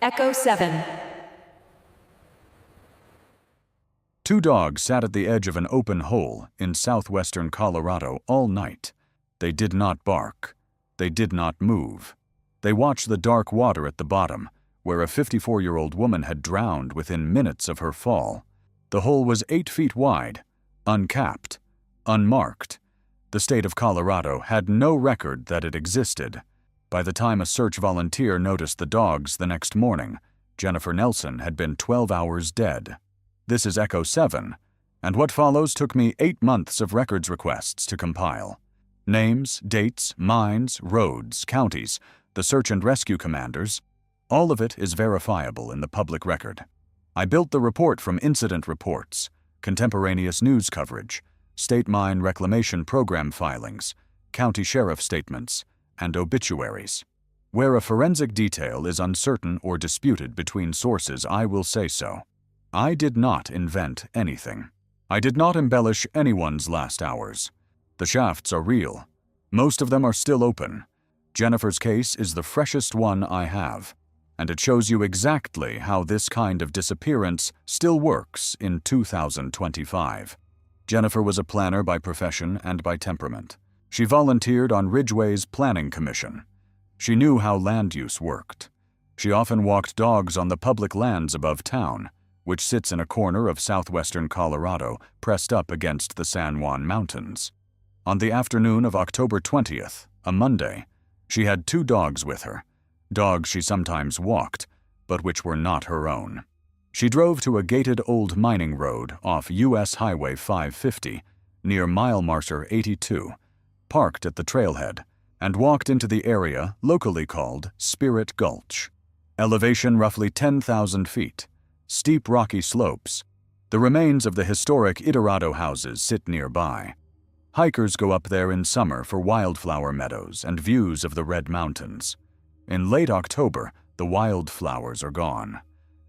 Echo 7. 2 dogs sat at the edge of an open hole in southwestern Colorado all night. They did not bark. They did not move. They watched the dark water at the bottom, where a 54-year-old woman had drowned within minutes of her fall. The hole was 8 feet wide, uncapped, unmarked. The state of Colorado had no record that it existed. By the time a search volunteer noticed the dogs the next morning, Jennifer Nelson had been 12 hours dead. This is Echo 7, and what follows took me 8 months of records requests to compile. Names, dates, mines, roads, counties, the search and rescue commanders, all of it is verifiable in the public record. I built the report from incident reports, contemporaneous news coverage, state mine reclamation program filings, county sheriff statements, and obituaries. Where a forensic detail is uncertain or disputed between sources, I will say so. I did not invent anything. I did not embellish anyone's last hours. The shafts are real. Most of them are still open. Jennifer's case is the freshest one I have, and it shows you exactly how this kind of disappearance still works in 2025. Jennifer was a planner by profession and by temperament. She volunteered on Ridgway's planning commission. She knew how land use worked. She often walked dogs on the public lands above town, which sits in a corner of southwestern Colorado, pressed up against the San Juan Mountains. On the afternoon of October 20th, a Monday, she had 2 dogs with her, dogs she sometimes walked, but which were not her own. She drove to a gated old mining road off U.S. Highway 550, near mile marker 82, parked at the trailhead, and walked into the area locally called Spirit Gulch. Elevation roughly 10,000 feet, steep rocky slopes. The remains of the historic Idorado houses sit nearby. Hikers go up there in summer for wildflower meadows and views of the Red Mountains. In late October, the wildflowers are gone.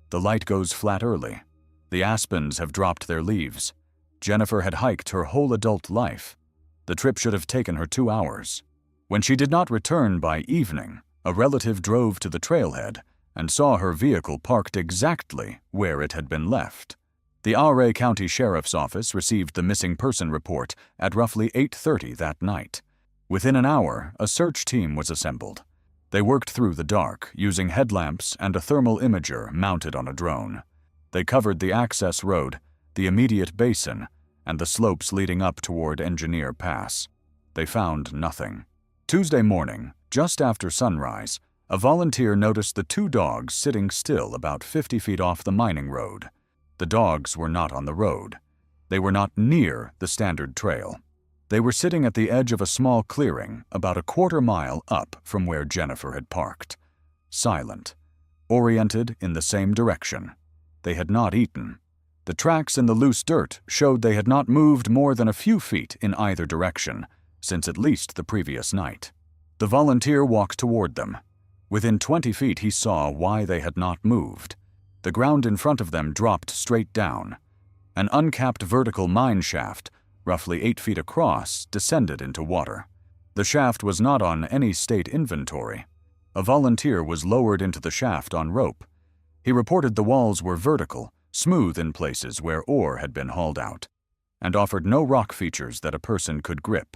The light goes flat early. The aspens have dropped their leaves. Jennifer had hiked her whole adult life. The trip should have taken her 2 hours. When she did not return by evening, a relative drove to the trailhead and saw her vehicle parked exactly where it had been left. The Oquirrh County Sheriff's Office received the missing person report at roughly 8:30 that night. Within an hour, a search team was assembled. They worked through the dark, using headlamps and a thermal imager mounted on a drone. They covered the access road, the immediate basin, and the slopes leading up toward Engineer Pass. They found nothing. Tuesday morning, just after sunrise, a volunteer noticed the 2 dogs sitting still about 50 feet off the mining road. The dogs were not on the road. They were not near the standard trail. They were sitting at the edge of a small clearing about a quarter mile up from where Jennifer had parked. Silent, oriented in the same direction. They had not eaten. The tracks in the loose dirt showed they had not moved more than a few feet in either direction since at least the previous night. The volunteer walked toward them. Within 20 feet he saw why they had not moved. The ground in front of them dropped straight down. An uncapped vertical mine shaft, roughly 8 feet across, descended into water. The shaft was not on any state inventory. A volunteer was lowered into the shaft on rope. He reported the walls were vertical, smooth in places where ore had been hauled out, and offered no rock features that a person could grip.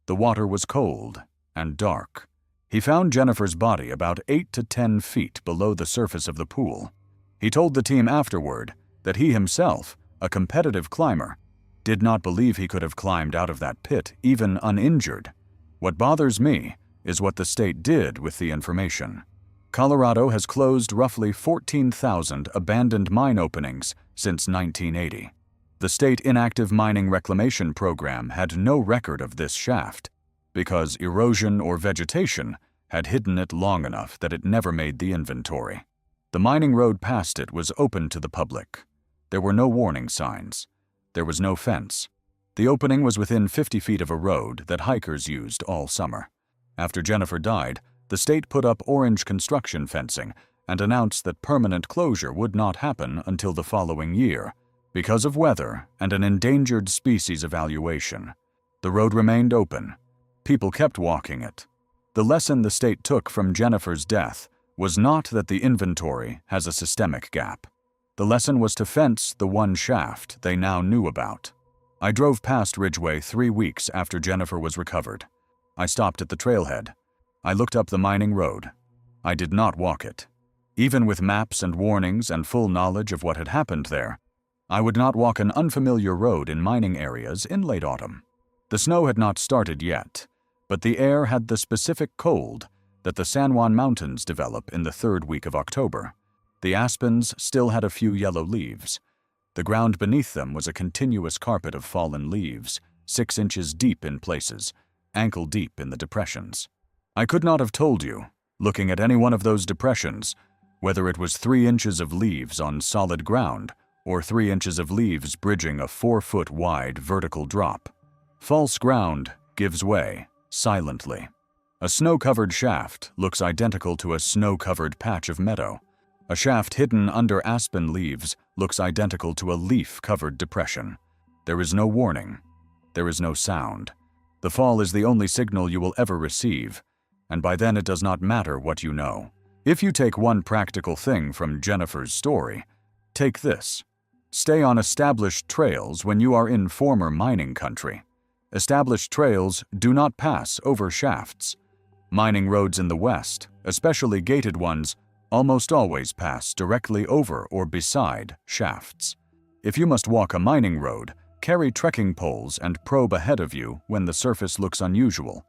The water was cold and dark. He found Jennifer's body about 8 to 10 feet below the surface of the pool. He told the team afterward that he himself, a competitive climber, did not believe he could have climbed out of that pit even uninjured. What bothers me is what the state did with the information. Colorado has closed roughly 14,000 abandoned mine openings since 1980. The state inactive mining reclamation program had no record of this shaft because erosion or vegetation had hidden it long enough that it never made the inventory. The mining road past it was open to the public. There were no warning signs. There was no fence. The opening was within 50 feet of a road that hikers used all summer. After Jennifer died, the state put up orange construction fencing and announced that permanent closure would not happen until the following year because of weather and an endangered species evaluation. The road remained open. People kept walking it. The lesson the state took from Jennifer's death was not that the inventory has a systemic gap. The lesson was to fence the one shaft they now knew about. I drove past Ridgway 3 weeks after Jennifer was recovered. I stopped at the trailhead. I looked up the mining road. I did not walk it. Even with maps and warnings and full knowledge of what had happened there, I would not walk an unfamiliar road in mining areas in late autumn. The snow had not started yet, but the air had the specific cold that the San Juan Mountains develop in the 3rd week of October. The aspens still had a few yellow leaves. The ground beneath them was a continuous carpet of fallen leaves, 6 inches deep in places, ankle deep in the depressions. I could not have told you, looking at any one of those depressions, whether it was 3 inches of leaves on solid ground or 3 inches of leaves bridging a 4-foot wide vertical drop. False ground gives way, silently. A snow-covered shaft looks identical to a snow-covered patch of meadow. A shaft hidden under aspen leaves looks identical to a leaf-covered depression. There is no warning. There is no sound. The fall is the only signal you will ever receive, and by then it does not matter what you know. If you take one practical thing from Jennifer's story, take this. Stay on established trails when you are in former mining country. Established trails do not pass over shafts. Mining roads in the West, especially gated ones, almost always pass directly over or beside shafts. If you must walk a mining road, carry trekking poles and probe ahead of you when the surface looks unusual,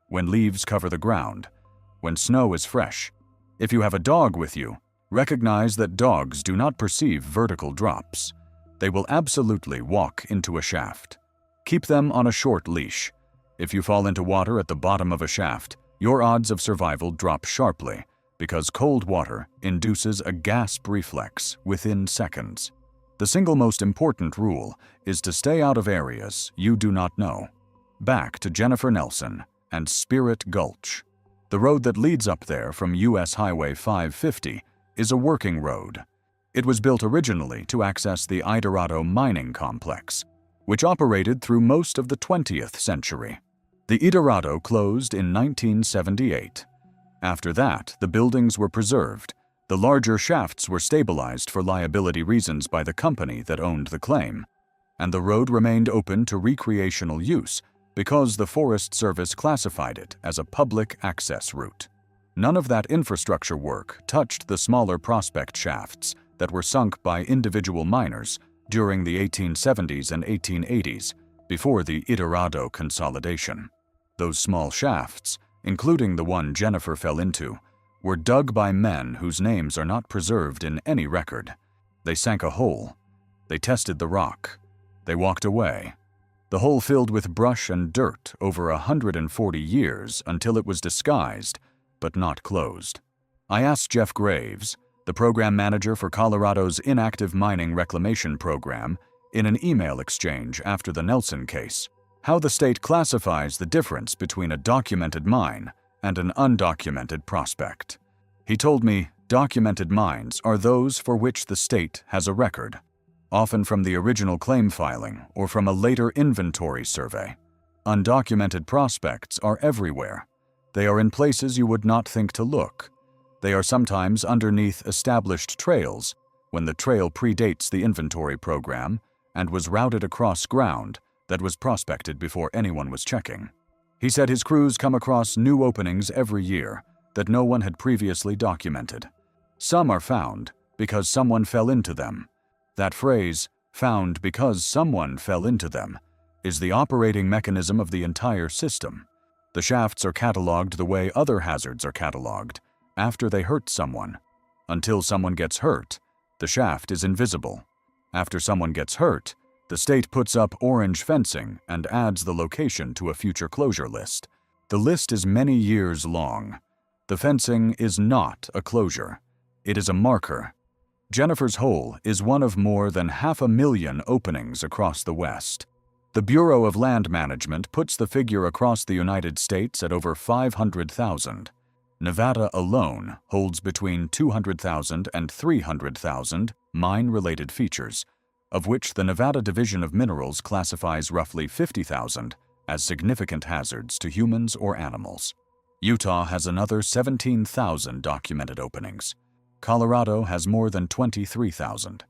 when leaves cover the ground, when snow is fresh. If you have a dog with you, recognize that dogs do not perceive vertical drops. They will absolutely walk into a shaft. Keep them on a short leash. If you fall into water at the bottom of a shaft, your odds of survival drop sharply because cold water induces a gasp reflex within seconds. The single most important rule is to stay out of areas you do not know. Back to Jennifer Nelson and Spirit Gulch. The road that leads up there from U.S. Highway 550 is a working road. It was built originally to access the Idorado mining complex, which operated through most of the 20th century. The Idorado closed in 1978. After that, the buildings were preserved. The larger shafts were stabilized for liability reasons by the company that owned the claim, and the road remained open to recreational use because the Forest Service classified it as a public access route. None of that infrastructure work touched the smaller prospect shafts that were sunk by individual miners during the 1870s and 1880s, before the Idorado consolidation. Those small shafts, including the one Jennifer fell into, were dug by men whose names are not preserved in any record. They sank a hole. They tested the rock. They walked away. The hole filled with brush and dirt over 140 years until it was disguised, but not closed. I asked Jeff Graves, the program manager for Colorado's inactive mining reclamation program, in an email exchange after the Nelson case, how the state classifies the difference between a documented mine and an undocumented prospect. He told me documented mines are those for which the state has a record, often from the original claim filing or from a later inventory survey. Undocumented prospects are everywhere. They are in places you would not think to look. They are sometimes underneath established trails when the trail predates the inventory program and was routed across ground that was prospected before anyone was checking. He said his crews come across new openings every year that no one had previously documented. Some are found because someone fell into them. That phrase, "found because someone fell into them," is the operating mechanism of the entire system. The shafts are cataloged the way other hazards are cataloged, after they hurt someone. Until someone gets hurt, the shaft is invisible. After someone gets hurt, the state puts up orange fencing and adds the location to a future closure list. The list is many years long. The fencing is not a closure. It is a marker. Jennifer's Hole is one of more than 500,000 openings across the West. The Bureau of Land Management puts the figure across the United States at over 500,000. Nevada alone holds between 200,000 and 300,000 mine-related features, of which the Nevada Division of Minerals classifies roughly 50,000 as significant hazards to humans or animals. Utah has another 17,000 documented openings. Colorado has more than 23,000.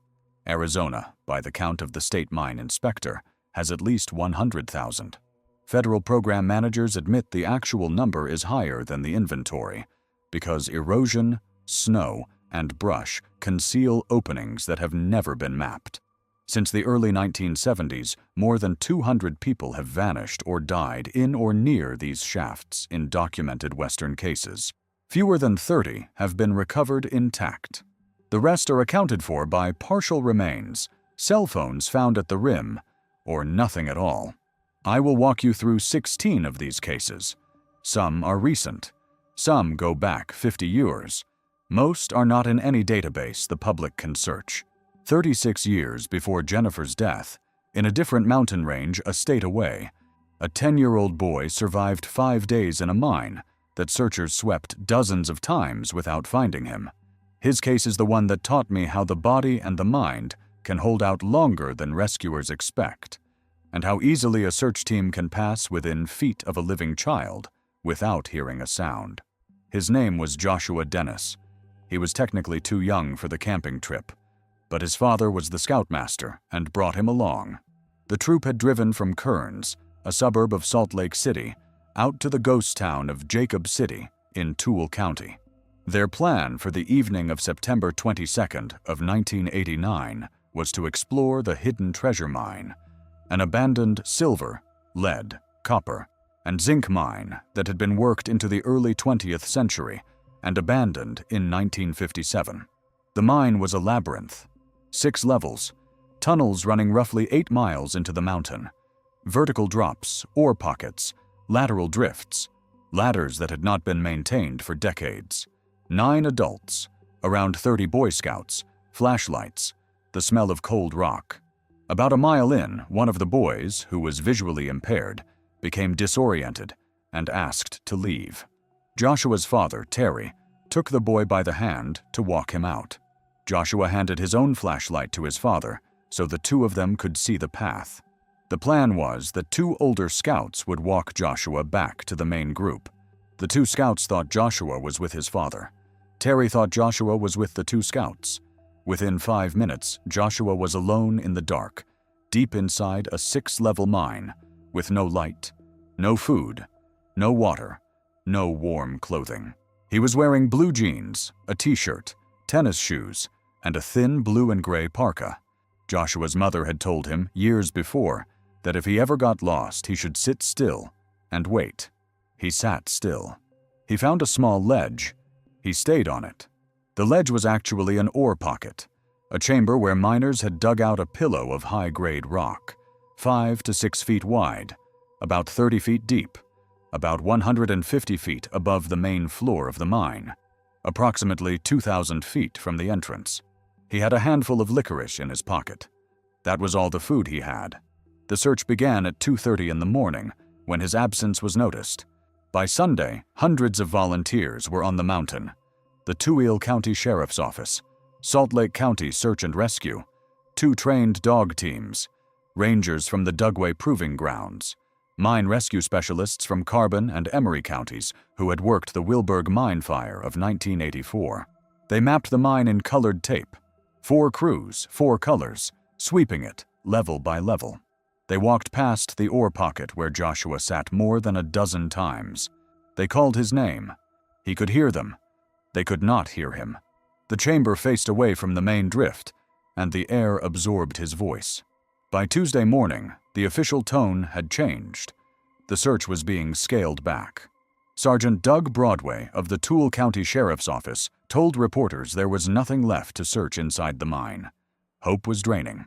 Arizona, by the count of the state mine inspector, has at least 100,000. Federal program managers admit the actual number is higher than the inventory because erosion, snow, and brush conceal openings that have never been mapped. Since the early 1970s, more than 200 people have vanished or died in or near these shafts in documented Western cases. Fewer than 30 have been recovered intact. The rest are accounted for by partial remains, cell phones found at the rim, or nothing at all. I will walk you through 16 of these cases. Some are recent. Some go back 50 years. Most are not in any database the public can search. 36 years before Jennifer's death, in a different mountain range a state away, a 10-year-old boy survived 5 days in a mine that searchers swept dozens of times without finding him. His case is the one that taught me how the body and the mind can hold out longer than rescuers expect, and how easily a search team can pass within feet of a living child without hearing a sound. His name was Joshua Dennis. He was technically too young for the camping trip, but his father was the scoutmaster and brought him along. The troop had driven from Kearns, a suburb of Salt Lake City, out to the ghost town of Jacob City in Tooele County. Their plan for the evening of September 22nd of 1989 was to explore the hidden treasure mine, an abandoned silver, lead, copper, and zinc mine that had been worked into the early 20th century and abandoned in 1957. The mine was a labyrinth. 6 levels, tunnels running roughly 8 miles into the mountain, vertical drops, ore pockets, lateral drifts, ladders that had not been maintained for decades, 9 adults, around 30 Boy Scouts, flashlights, the smell of cold rock. About a mile in, one of the boys, who was visually impaired, became disoriented and asked to leave. Joshua's father, Terry, took the boy by the hand to walk him out. Joshua handed his own flashlight to his father so the two of them could see the path. The plan was that 2 older scouts would walk Joshua back to the main group. The 2 scouts thought Joshua was with his father. Terry thought Joshua was with the 2 scouts. Within 5 minutes, Joshua was alone in the dark, deep inside a 6-level mine, with no light, no food, no water, no warm clothing. He was wearing blue jeans, a t-shirt, tennis shoes, and a thin blue and gray parka. Joshua's mother had told him years before that if he ever got lost, he should sit still and wait. He sat still. He found a small ledge. He stayed on it. The ledge was actually an ore pocket, a chamber where miners had dug out a pillow of high-grade rock, 5 to 6 feet wide, about 30 feet deep, about 150 feet above the main floor of the mine, approximately 2,000 feet from the entrance. He had a handful of licorice in his pocket. That was all the food he had. The search began at 2:30 in the morning, when his absence was noticed. By Sunday, hundreds of volunteers were on the mountain. The Tooele County Sheriff's Office, Salt Lake County Search and Rescue, 2 trained dog teams, rangers from the Dugway Proving Grounds, mine rescue specialists from Carbon and Emery counties who had worked the Wilburg mine fire of 1984. They mapped the mine in colored tape. 4 crews, 4 colors, sweeping it level by level. They walked past the ore pocket where Joshua sat more than a dozen times. They called his name. He could hear them. They could not hear him. The chamber faced away from the main drift, and the air absorbed his voice. By Tuesday morning, the official tone had changed. The search was being scaled back. Sergeant Doug Broadway of the Tooele County Sheriff's Office told reporters there was nothing left to search inside the mine. Hope was draining.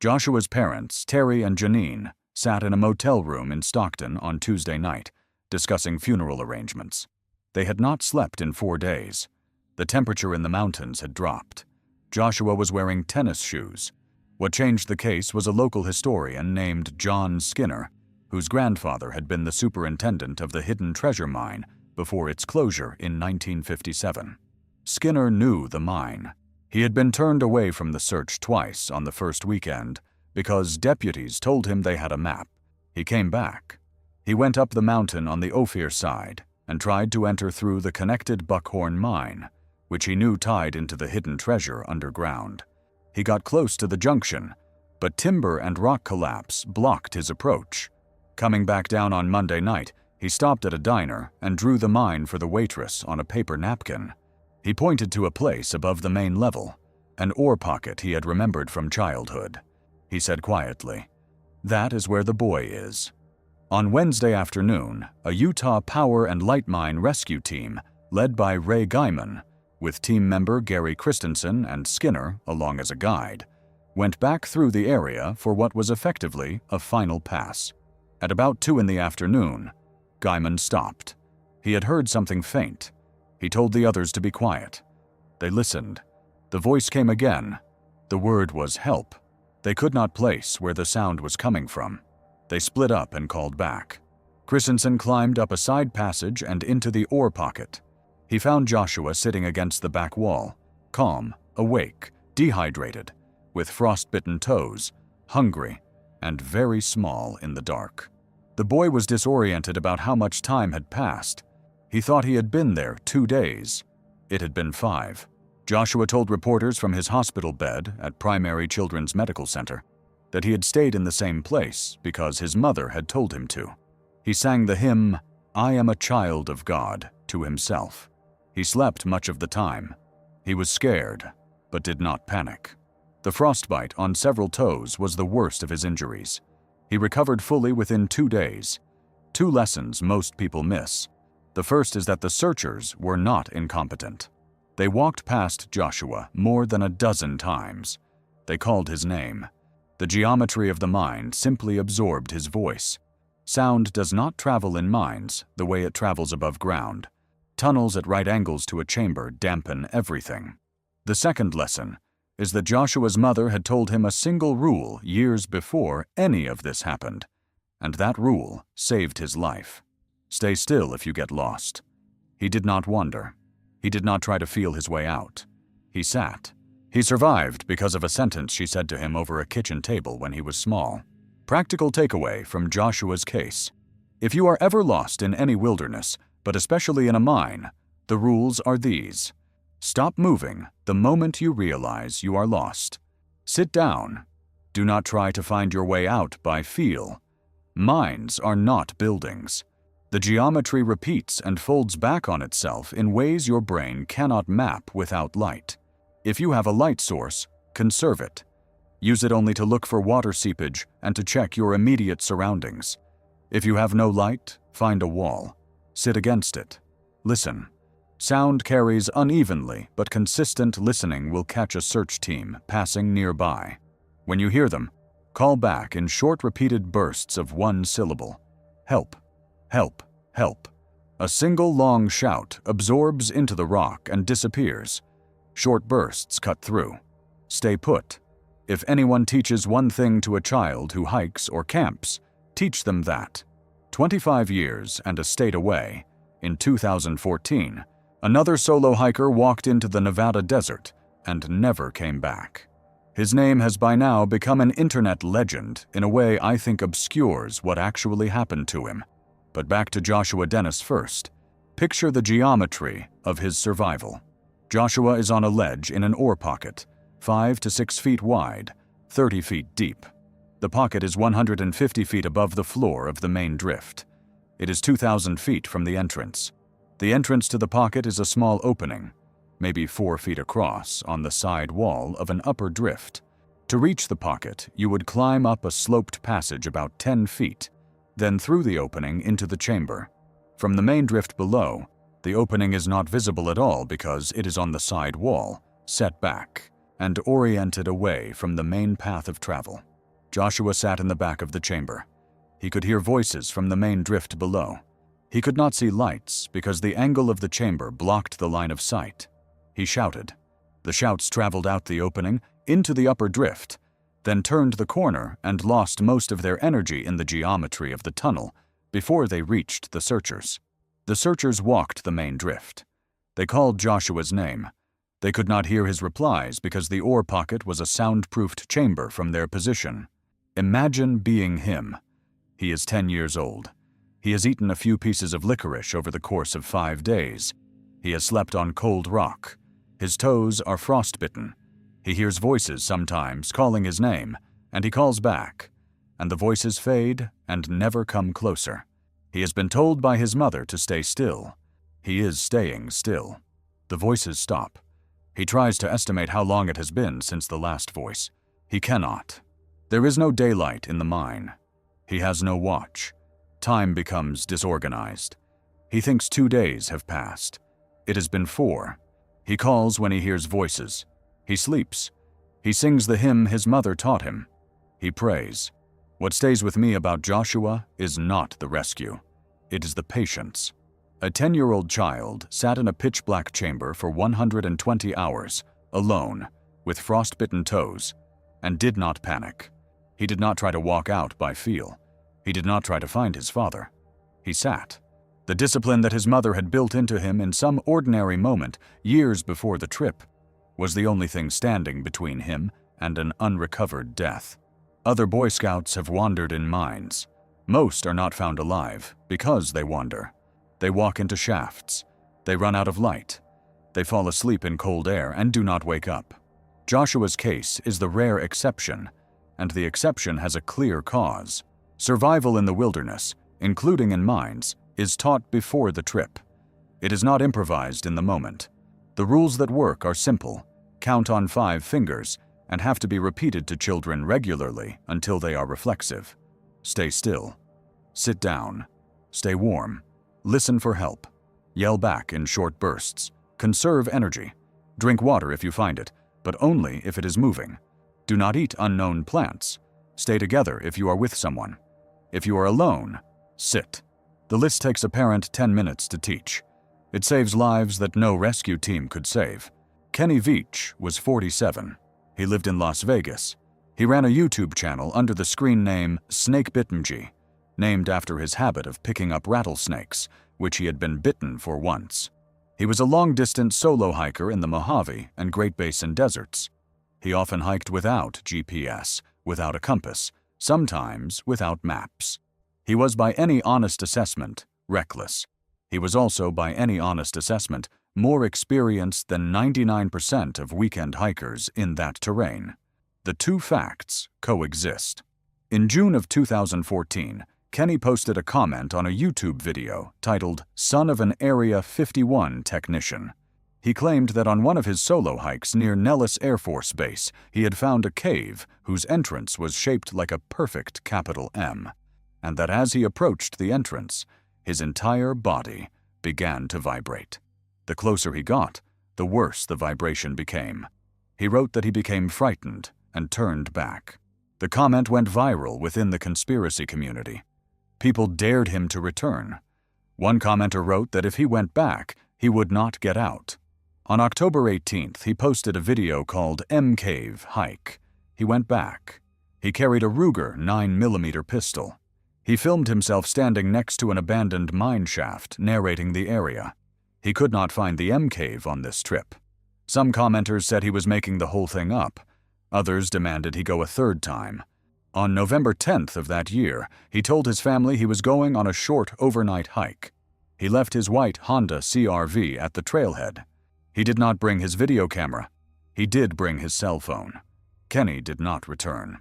Joshua's parents, Terry and Janine, sat in a motel room in Stockton on Tuesday night, discussing funeral arrangements. They had not slept in 4 days. The temperature in the mountains had dropped. Joshua was wearing tennis shoes. What changed the case was a local historian named John Skinner, whose grandfather had been the superintendent of the hidden treasure mine before its closure in 1957. Skinner knew the mine. He had been turned away from the search twice on the first weekend because deputies told him they had a map. He came back. He went up the mountain on the Oquirrh side and tried to enter through the connected Buckhorn mine, which he knew tied into the hidden treasure underground. He got close to the junction, but timber and rock collapse blocked his approach. Coming back down on Monday night, he stopped at a diner and drew the mine for the waitress on a paper napkin. He pointed to a place above the main level, an ore pocket he had remembered from childhood. He said quietly, "That is where the boy is." On Wednesday afternoon, a Utah Power and Light Mine rescue team, led by Ray Guyman, with team member Gary Christensen and Skinner along as a guide, went back through the area for what was effectively a final pass. At about 2 in the afternoon, Guyman stopped. He had heard something faint. He told the others to be quiet. They listened. The voice came again. The word was help. They could not place where the sound was coming from. They split up and called back. Christensen climbed up a side passage and into the ore pocket. He found Joshua sitting against the back wall, calm, awake, dehydrated, with frostbitten toes, hungry, and very small in the dark. The boy was disoriented about how much time had passed. He thought he had been there 2 days. It had been 5. Joshua told reporters from his hospital bed at Primary Children's Medical Center that he had stayed in the same place because his mother had told him to. He sang the hymn, "I Am a Child of God," to himself. He slept much of the time. He was scared, but did not panic. The frostbite on several toes was the worst of his injuries. He recovered fully within 2 days. 2 lessons most people miss. The first is that the searchers were not incompetent. They walked past Joshua more than a dozen times. They called his name. The geometry of the mine simply absorbed his voice. Sound does not travel in mines the way it travels above ground. Tunnels at right angles to a chamber dampen everything. The second lesson is that Joshua's mother had told him a single rule years before any of this happened, and that rule saved his life. Stay still if you get lost. He did not wander. He did not try to feel his way out. He sat. He survived because of a sentence she said to him over a kitchen table when he was small. Practical takeaway from Joshua's case. If you are ever lost in any wilderness, but especially in a mine, the rules are these. Stop moving the moment you realize you are lost. Sit down. Do not try to find your way out by feel. Mines are not buildings. The geometry repeats and folds back on itself in ways your brain cannot map without light. If you have a light source, conserve it. Use it only to look for water seepage and to check your immediate surroundings. If you have no light, find a wall. Sit against it. Listen. Sound carries unevenly, but consistent listening will catch a search team passing nearby. When you hear them, call back in short repeated bursts of 1 syllable. Help, help, help. A single long shout absorbs into the rock and disappears. Short bursts cut through. Stay put. If anyone teaches one thing to a child who hikes or camps, teach them that. 25 years and a state away, in 2014, another solo hiker walked into the Nevada desert and never came back. His name has by now become an internet legend in a way I think obscures what actually happened to him. But back to Joshua Dennis first. Picture the geometry of his survival. Joshua is on a ledge in an ore pocket, 5 to 6 feet wide, 30 feet deep. The pocket is 150 feet above the floor of the main drift. It is 2,000 feet from the entrance. The entrance to the pocket is a small opening, maybe 4 feet across, on the side wall of an upper drift. To reach the pocket, you would climb up a sloped passage about 10 feet, then through the opening into the chamber. From the main drift below, the opening is not visible at all because it is on the side wall, set back, and oriented away from the main path of travel. Joshua sat in the back of the chamber. He could hear voices from the main drift below. He could not see lights because the angle of the chamber blocked the line of sight. He shouted. The shouts traveled out the opening, into the upper drift, then turned the corner and lost most of their energy in the geometry of the tunnel before they reached the searchers. The searchers walked the main drift. They called Joshua's name. They could not hear his replies because the ore pocket was a soundproofed chamber from their position. Imagine being him. He is 10 years old. He has eaten a few pieces of licorice over the course of 5 days. He has slept on cold rock. His toes are frostbitten. He hears voices sometimes calling his name, and he calls back, and the voices fade and never come closer. He has been told by his mother to stay still. He is staying still. The voices stop. He tries to estimate how long it has been since the last voice. He cannot. There is no daylight in the mine. He has no watch. Time becomes disorganized. He thinks 2 days have passed. It has been 4. He calls when he hears voices. He sleeps. He sings the hymn his mother taught him. He prays. What stays with me about Joshua is not the rescue. It is the patience. A 10-year-old child sat in a pitch-black chamber for 120 hours, alone, with frostbitten toes, and did not panic. He did not try to walk out by feel. He did not try to find his father. He sat. The discipline that his mother had built into him in some ordinary moment, years before the trip, was the only thing standing between him and an unrecovered death. Other Boy Scouts have wandered in mines. Most are not found alive because they wander. They walk into shafts. They run out of light. They fall asleep in cold air and do not wake up. Joshua's case is the rare exception, and the exception has a clear cause. Survival in the wilderness, including in mines, is taught before the trip. It is not improvised in the moment. The rules that work are simple, count on 5 fingers, and have to be repeated to children regularly until they are reflexive. Stay still. Sit down. Stay warm. Listen for help. Yell back in short bursts. Conserve energy. Drink water if you find it, but only if it is moving. Do not eat unknown plants. Stay together if you are with someone. If you are alone, sit. The list takes a parent 10 minutes to teach. It saves lives that no rescue team could save. Kenny Veach was 47. He lived in Las Vegas. He ran a YouTube channel under the screen name Snake Bitmji, named after his habit of picking up rattlesnakes, which he had been bitten for once. He was a long-distance solo hiker in the Mojave and Great Basin deserts. He often hiked without GPS, without a compass, sometimes without maps. He was, by any honest assessment, reckless. He was also, by any honest assessment, more experienced than 99% of weekend hikers in that terrain. The two facts coexist. In June of 2014, Kenny posted a comment on a YouTube video titled "Son of an Area 51 Technician." He claimed that on one of his solo hikes near Nellis Air Force Base, he had found a cave whose entrance was shaped like a perfect capital M, and that as he approached the entrance, his entire body began to vibrate. The closer he got, the worse the vibration became. He wrote that he became frightened and turned back. The comment went viral within the conspiracy community. People dared him to return. One commenter wrote that if he went back, he would not get out. On October 18th, he posted a video called M-Cave Hike. He went back. He carried a Ruger 9mm pistol. He filmed himself standing next to an abandoned mine shaft, narrating the area. He could not find the M-Cave on this trip. Some commenters said he was making the whole thing up. Others demanded he go a third time. On November 10th of that year, he told his family he was going on a short overnight hike. He left his white Honda CR-V at the trailhead. He did not bring his video camera. He did bring his cell phone. Kenny did not return.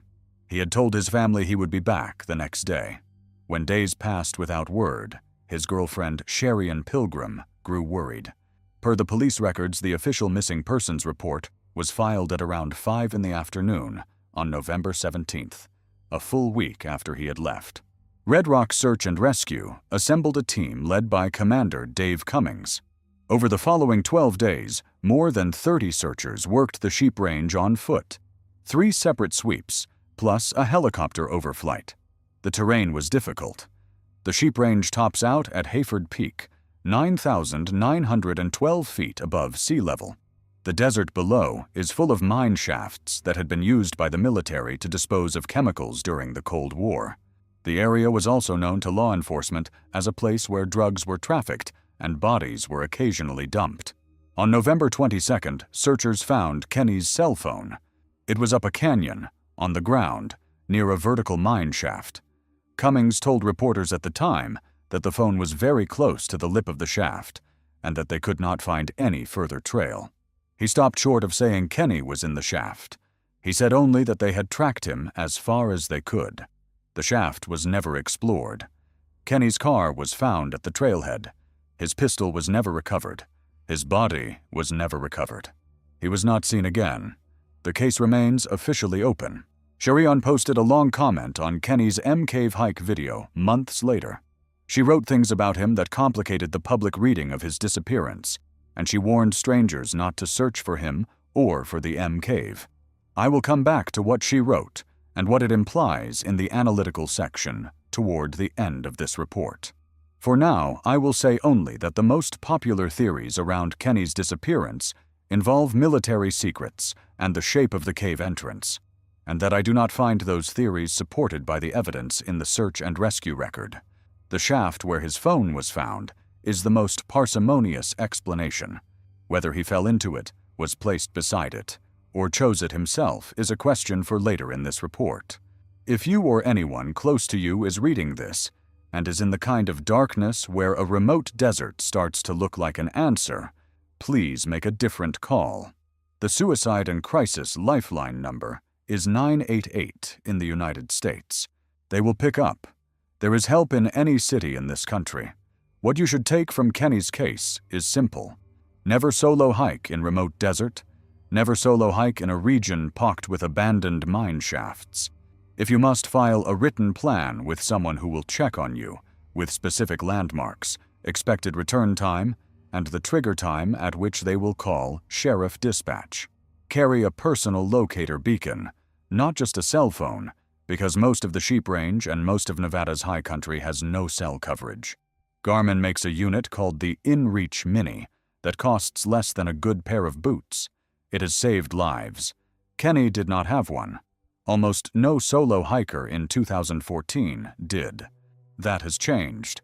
He had told his family he would be back the next day. When days passed without word, his girlfriend Sherian Pilgrim grew worried. Per the police records, the official missing persons report was filed at around 5 in the afternoon on November 17th, a full week after he had left. Red Rock Search and Rescue assembled a team led by Commander Dave Cummings. Over the following 12 days, more than 30 searchers worked the sheep range on foot. 3 separate sweeps, plus a helicopter overflight. The terrain was difficult. The sheep range tops out at Hayford Peak, 9,912 feet above sea level. The desert below is full of mine shafts that had been used by the military to dispose of chemicals during the Cold War. The area was also known to law enforcement as a place where drugs were trafficked and bodies were occasionally dumped. On November 22nd, searchers found Kenny's cell phone. It was up a canyon, on the ground, near a vertical mine shaft. Cummings told reporters at the time that the phone was very close to the lip of the shaft, and that they could not find any further trail. He stopped short of saying Kenny was in the shaft. He said only that they had tracked him as far as they could. The shaft was never explored. Kenny's car was found at the trailhead. His pistol was never recovered. His body was never recovered. He was not seen again. The case remains officially open. Cherion posted a long comment on Kenny's M-Cave hike video months later. She wrote things about him that complicated the public reading of his disappearance, and she warned strangers not to search for him or for the M-Cave. I will come back to what she wrote and what it implies in the analytical section toward the end of this report. For now, I will say only that the most popular theories around Kenny's disappearance involve military secrets and the shape of the cave entrance, and that I do not find those theories supported by the evidence in the search and rescue record. The shaft where his phone was found is the most parsimonious explanation. Whether he fell into it, was placed beside it, or chose it himself is a question for later in this report. If you or anyone close to you is reading this, and is in the kind of darkness where a remote desert starts to look like an answer, please make a different call. The Suicide and Crisis Lifeline number is 988 in the United States. They will pick up. There is help in any city in this country. What you should take from Kenny's case is simple. Never solo hike in remote desert. Never solo hike in a region pocked with abandoned mine shafts. If you must, file a written plan with someone who will check on you, with specific landmarks, expected return time, and the trigger time at which they will call Sheriff Dispatch. Carry a personal locator beacon, not just a cell phone, because most of the Sheep Range and most of Nevada's high country has no cell coverage. Garmin makes a unit called the InReach Mini that costs less than a good pair of boots. It has saved lives. Kenny did not have one. Almost no solo hiker in 2014 did. That has changed.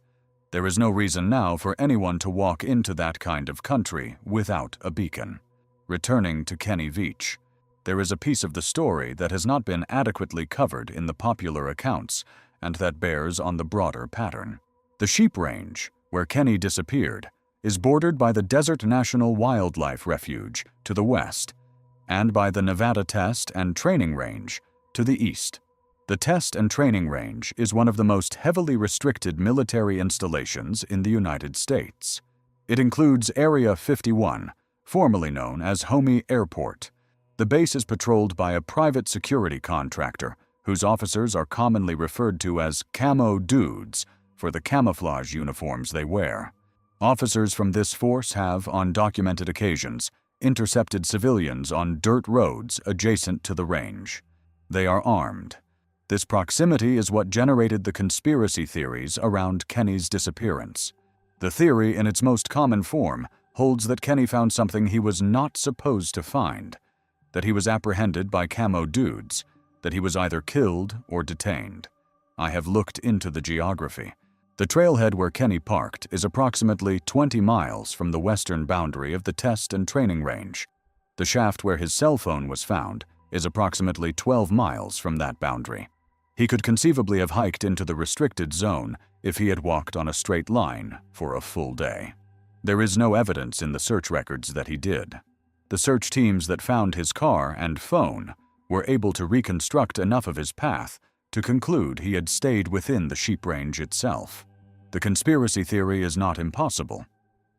There is no reason now for anyone to walk into that kind of country without a beacon. Returning to Kenny Veach, there is a piece of the story that has not been adequately covered in the popular accounts and that bears on the broader pattern. The Sheep Range, where Kenny disappeared, is bordered by the Desert National Wildlife Refuge to the west and by the Nevada Test and Training Range to the east. The Test and Training Range is one of the most heavily restricted military installations in the United States. It includes Area 51, formerly known as Homey Airport. The base is patrolled by a private security contractor whose officers are commonly referred to as camo dudes for the camouflage uniforms they wear. Officers from this force have, on documented occasions, intercepted civilians on dirt roads adjacent to the range. They are armed. This proximity is what generated the conspiracy theories around Kenny's disappearance. The theory, in its most common form, holds that Kenny found something he was not supposed to find, that he was apprehended by camo dudes, that he was either killed or detained. I have looked into the geography. The trailhead where Kenny parked is approximately 20 miles from the western boundary of the Test and Training Range. The shaft where his cell phone was found is approximately 12 miles from that boundary. He could conceivably have hiked into the restricted zone if he had walked on a straight line for a full day. There is no evidence in the search records that he did. The search teams that found his car and phone were able to reconstruct enough of his path to conclude he had stayed within the Sheep Range itself. The conspiracy theory is not impossible.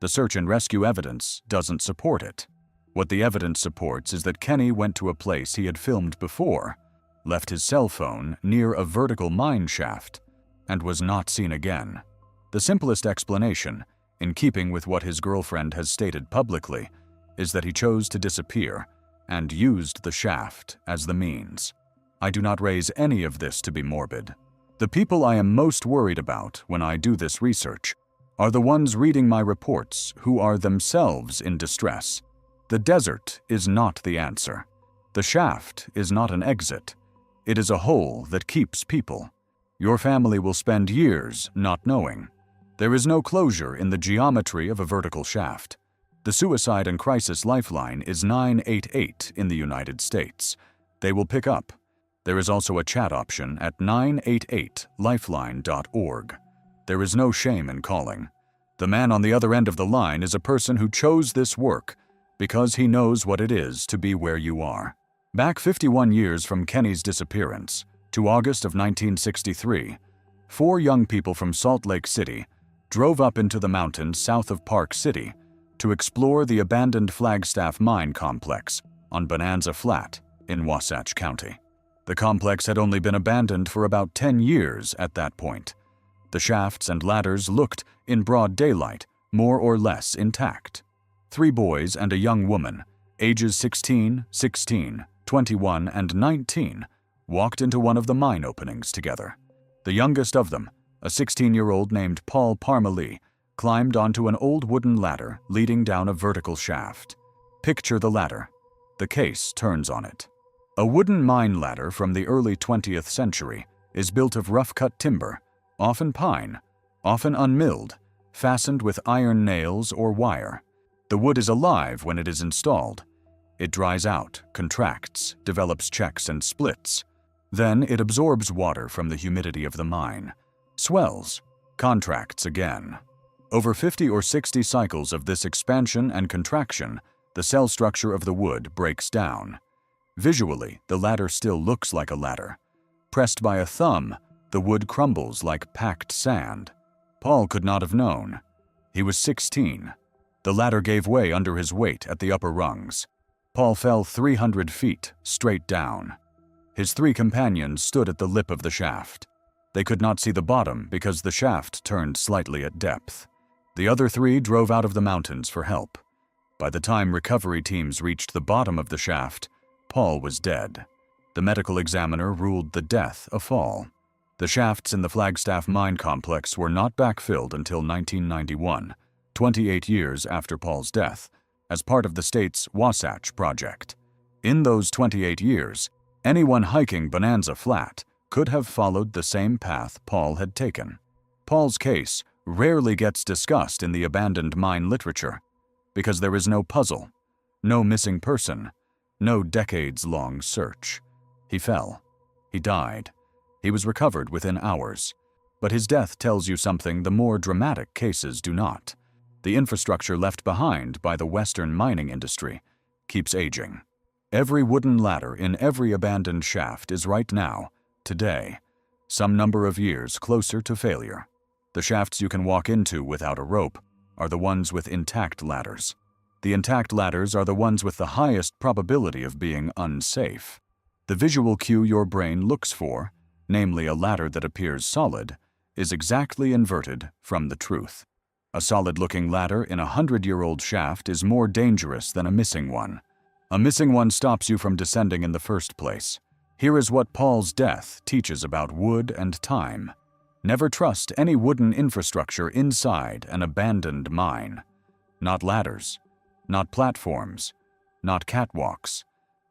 The search and rescue evidence doesn't support it. What the evidence supports is that Kenny went to a place he had filmed before, left his cell phone near a vertical mine shaft, and was not seen again. The simplest explanation, in keeping with what his girlfriend has stated publicly, is that he chose to disappear and used the shaft as the means. I do not raise any of this to be morbid. The people I am most worried about when I do this research are the ones reading my reports who are themselves in distress. The desert is not the answer. The shaft is not an exit. It is a hole that keeps people. Your family will spend years not knowing. There is no closure in the geometry of a vertical shaft. The Suicide and Crisis Lifeline is 988 in the United States. They will pick up. There is also a chat option at 988lifeline.org. There is no shame in calling. The man on the other end of the line is a person who chose this work because he knows what it is to be where you are. Back 51 years from Kenny's disappearance, to August of 1963, 4 young people from Salt Lake City drove up into the mountains south of Park City to explore the abandoned Flagstaff mine complex on Bonanza Flat in Wasatch County. The complex had only been abandoned for about 10 years at that point. The shafts and ladders looked, in broad daylight, more or less intact. 3 boys and a young woman, ages 16, 21, and 19, walked into one of the mine openings together. The youngest of them, a 16-year-old named Paul Parmalee, climbed onto an old wooden ladder leading down a vertical shaft. Picture the ladder. The case turns on it. A wooden mine ladder from the early 20th century is built of rough-cut timber, often pine, often unmilled, fastened with iron nails or wire. The wood is alive when it is installed. It dries out, contracts, develops checks and splits. Then it absorbs water from the humidity of the mine, swells, contracts again. Over 50 or 60 cycles of this expansion and contraction, the cell structure of the wood breaks down. Visually, the ladder still looks like a ladder. Pressed by a thumb, the wood crumbles like packed sand. Paul could not have known. He was 16. The ladder gave way under his weight at the upper rungs. Paul fell 300 feet, straight down. His 3 companions stood at the lip of the shaft. They could not see the bottom because the shaft turned slightly at depth. The other 3 drove out of the mountains for help. By the time recovery teams reached the bottom of the shaft, Paul was dead. The medical examiner ruled the death a fall. The shafts in the Flagstaff mine complex were not backfilled until 1991, 28 years after Paul's death, as part of the state's Wasatch project. In those 28 years, anyone hiking Bonanza Flat could have followed the same path Paul had taken. Paul's case rarely gets discussed in the abandoned mine literature because there is no puzzle, no missing person, no decades-long search. He fell. He died. He was recovered within hours. But his death tells you something the more dramatic cases do not. The infrastructure left behind by the Western mining industry keeps aging. Every wooden ladder in every abandoned shaft is right now, today, some number of years closer to failure. The shafts you can walk into without a rope are the ones with intact ladders. The intact ladders are the ones with the highest probability of being unsafe. The visual cue your brain looks for, namely a ladder that appears solid, is exactly inverted from the truth. A solid-looking ladder in a 100-year-old shaft is more dangerous than a missing one. A missing one stops you from descending in the first place. Here is what Paul's death teaches about wood and time. Never trust any wooden infrastructure inside an abandoned mine. Not ladders, not platforms, not catwalks,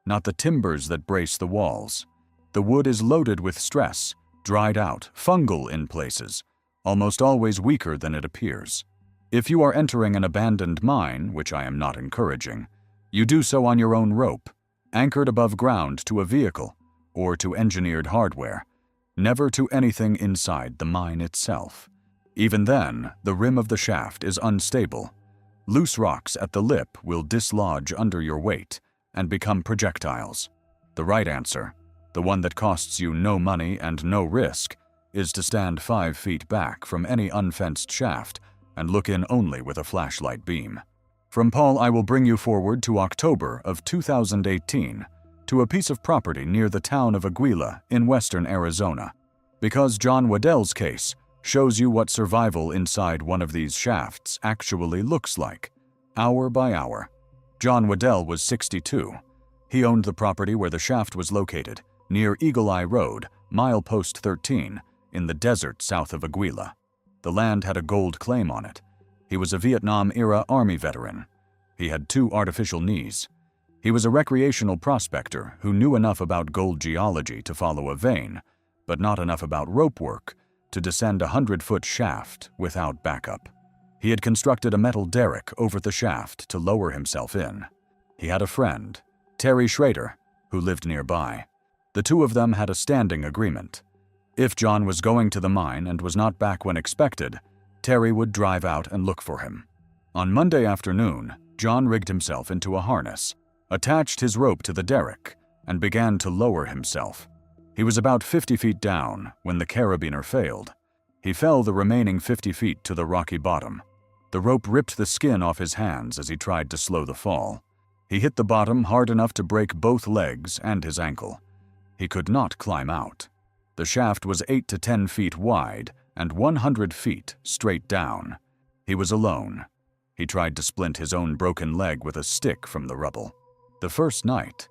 not the timbers that brace the walls. The wood is loaded with stress, dried out, fungal in places, almost always weaker than it appears. If you are entering an abandoned mine, which I am not encouraging, you do so on your own rope, anchored above ground to a vehicle or to engineered hardware, never to anything inside the mine itself. Even then, the rim of the shaft is unstable. Loose rocks at the lip will dislodge under your weight and become projectiles. The right answer, the one that costs you no money and no risk, is to stand 5 feet back from any unfenced shaft and look in only with a flashlight beam. From Paul, I will bring you forward to October of 2018, to a piece of property near the town of Aguila in western Arizona, because John Waddell's case shows you what survival inside one of these shafts actually looks like, hour by hour. John Waddell was 62. He owned the property where the shaft was located, near Eagle Eye Road, milepost 13, in the desert south of Aguila. The land had a gold claim on it. He was a Vietnam-era Army veteran. He had 2 artificial knees. He was a recreational prospector who knew enough about gold geology to follow a vein, but not enough about rope work to descend a 100-foot shaft without backup. He had constructed a metal derrick over the shaft to lower himself in. He had a friend, Terry Schrader, who lived nearby. The 2 of them had a standing agreement. If John was going to the mine and was not back when expected, Terry would drive out and look for him. On Monday afternoon, John rigged himself into a harness, attached his rope to the derrick, and began to lower himself. He was about 50 feet down when the carabiner failed. He fell the remaining 50 feet to the rocky bottom. The rope ripped the skin off his hands as he tried to slow the fall. He hit the bottom hard enough to break both legs and his ankle. He could not climb out. The shaft was 8 to 10 feet wide and 100 feet straight down. He was alone. He tried to splint his own broken leg with a stick from the rubble. The first night,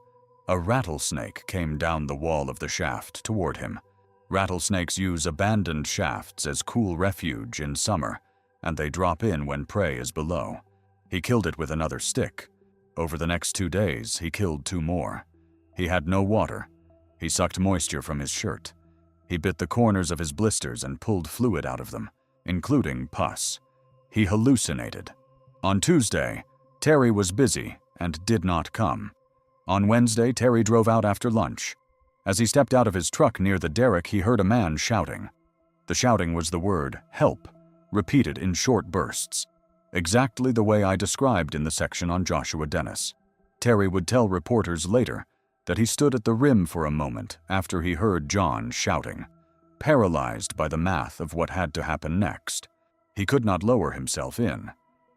a rattlesnake came down the wall of the shaft toward him. Rattlesnakes use abandoned shafts as cool refuge in summer, and they drop in when prey is below. He killed it with another stick. Over the next 2 days, he killed 2 more. He had no water. He sucked moisture from his shirt. He bit the corners of his blisters and pulled fluid out of them, including pus. He hallucinated. On Tuesday, Terry was busy and did not come. On Wednesday, Terry drove out after lunch. As he stepped out of his truck near the derrick, he heard a man shouting. The shouting was the word "help," repeated in short bursts, exactly the way I described in the section on Joshua Dennis. Terry would tell reporters later that he stood at the rim for a moment after he heard John shouting, paralyzed by the math of what had to happen next. He could not lower himself in.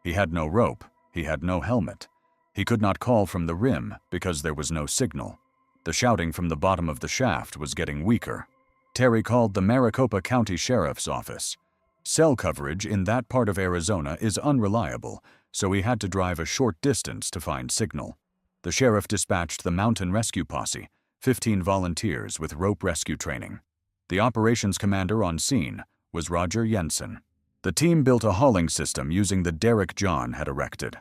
He had no rope. He had no helmet. He could not call from the rim because there was no signal. The shouting from the bottom of the shaft was getting weaker. Terry called the Maricopa County Sheriff's Office. Cell coverage in that part of Arizona is unreliable, so he had to drive a short distance to find signal. The sheriff dispatched the Mountain Rescue Posse, 15 volunteers with rope rescue training. The operations commander on scene was Roger Jensen. The team built a hauling system using the derrick John had erected.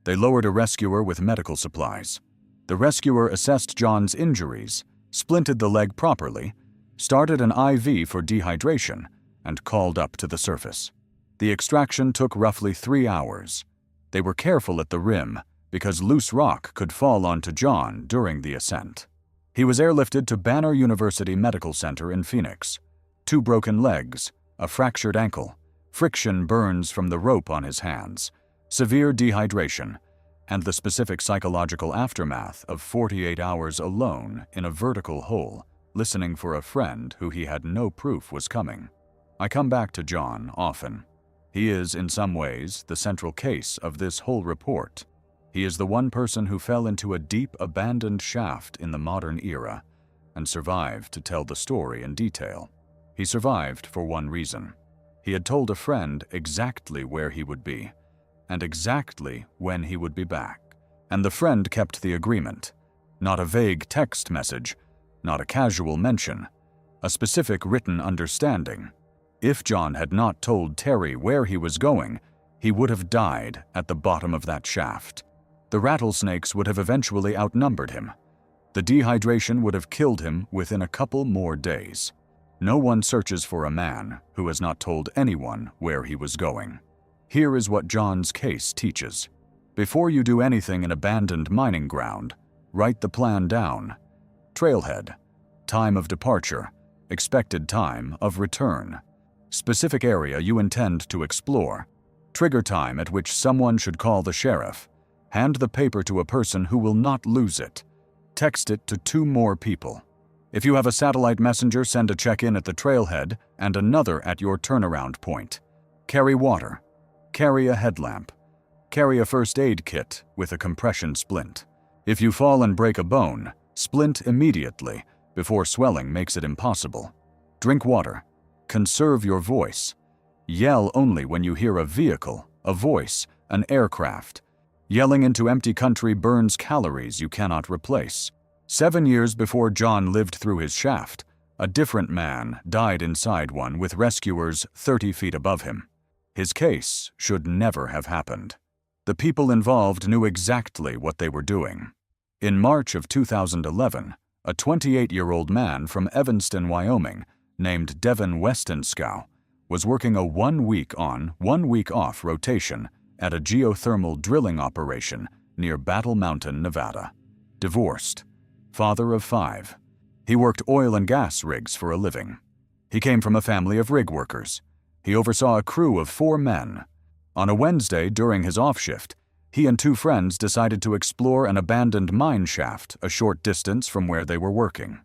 They lowered a rescuer with medical supplies. The rescuer assessed John's injuries, splinted the leg properly, started an IV for dehydration, and called up to the surface. The extraction took roughly 3 hours. They were careful at the rim because loose rock could fall onto John during the ascent. He was airlifted to Banner University Medical Center in Phoenix. 2 broken legs, a fractured ankle, friction burns from the rope on his hands, severe dehydration, and the specific psychological aftermath of 48 hours alone in a vertical hole, listening for a friend who he had no proof was coming. I come back to John often. He is, in some ways, the central case of this whole report. He is the one person who fell into a deep, abandoned shaft in the modern era and survived to tell the story in detail. He survived for one reason. He had told a friend exactly where he would be and exactly when he would be back. And the friend kept the agreement. Not a vague text message, not a casual mention, a specific written understanding. If John had not told Terry where he was going, he would have died at the bottom of that shaft. The rattlesnakes would have eventually outnumbered him. The dehydration would have killed him within a couple more days. No one searches for a man who has not told anyone where he was going. Here is what John's case teaches. Before you do anything in abandoned mining ground, write the plan down. Trailhead, time of departure, expected time of return, specific area you intend to explore, trigger time at which someone should call the sheriff. Hand the paper to a person who will not lose it. Text it to 2 more people. If you have a satellite messenger, send a check-in at the trailhead and another at your turnaround point. Carry water. Carry a headlamp. Carry a first aid kit with a compression splint. If you fall and break a bone, splint immediately before swelling makes it impossible. Drink water. Conserve your voice. Yell only when you hear a vehicle, a voice, an aircraft. Yelling into empty country burns calories you cannot replace. 7 years before John lived through his shaft, a different man died inside one with rescuers 30 feet above him. His case should never have happened. The people involved knew exactly what they were doing. In March of 2011, a 28-year-old man from Evanston, Wyoming, named Devin Westenskow, was working a 1 week on, 1 week off rotation at a geothermal drilling operation near Battle Mountain, Nevada. Divorced. Father of 5. He worked oil and gas rigs for a living. He came from a family of rig workers. He oversaw a crew of 4 men. On a Wednesday during his off-shift, he and 2 friends decided to explore an abandoned mine shaft a short distance from where they were working.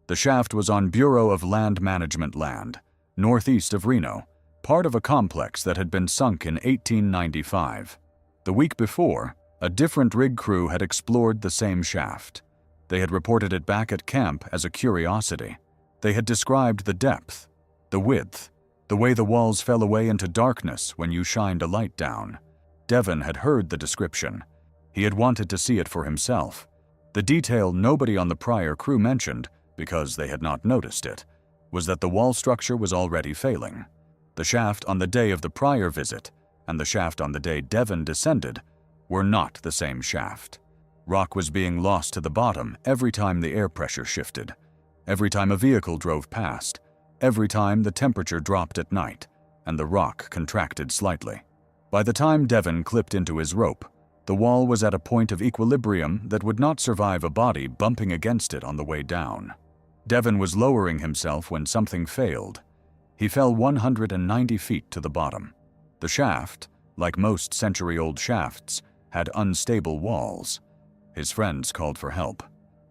The shaft was on Bureau of Land Management land, northeast of Reno, part of a complex that had been sunk in 1895. The week before, a different rig crew had explored the same shaft. They had reported it back at camp as a curiosity. They had described the depth, the width, the way the walls fell away into darkness when you shined a light down. Devin had heard the description. He had wanted to see it for himself. The detail nobody on the prior crew mentioned, because they had not noticed it, was that the wall structure was already failing. The shaft on the day of the prior visit and the shaft on the day Devin descended were not the same shaft. Rock was being lost to the bottom every time the air pressure shifted, every time a vehicle drove past, every time the temperature dropped at night and the rock contracted slightly. By the time Devin clipped into his rope, the wall was at a point of equilibrium that would not survive a body bumping against it on the way down. Devin was lowering himself when something failed. He fell 190 feet to the bottom. The shaft, like most century-old shafts, had unstable walls. His friends called for help.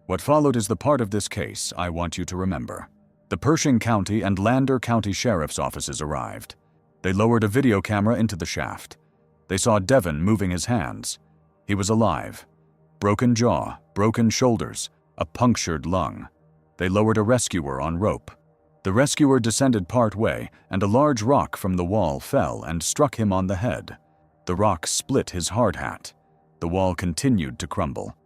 What followed is the part of this case I want you to remember. The Pershing County and Lander County Sheriff's offices arrived. They lowered a video camera into the shaft. They saw Devin moving his hands. He was alive. Broken jaw, broken shoulders, a punctured lung. They lowered a rescuer on rope. The rescuer descended part way, and a large rock from the wall fell and struck him on the head. The rock split his hard hat. The wall continued to crumble.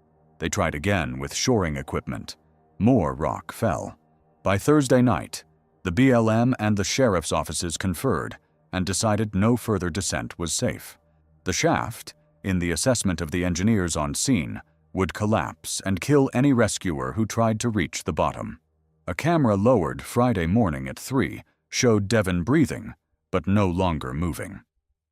They tried again with shoring equipment. More rock fell. By Thursday night, the BLM and the sheriff's offices conferred and decided no further descent was safe. The shaft, in the assessment of the engineers on scene, would collapse and kill any rescuer who tried to reach the bottom. A camera lowered Friday morning at 3 showed Devin breathing, but no longer moving.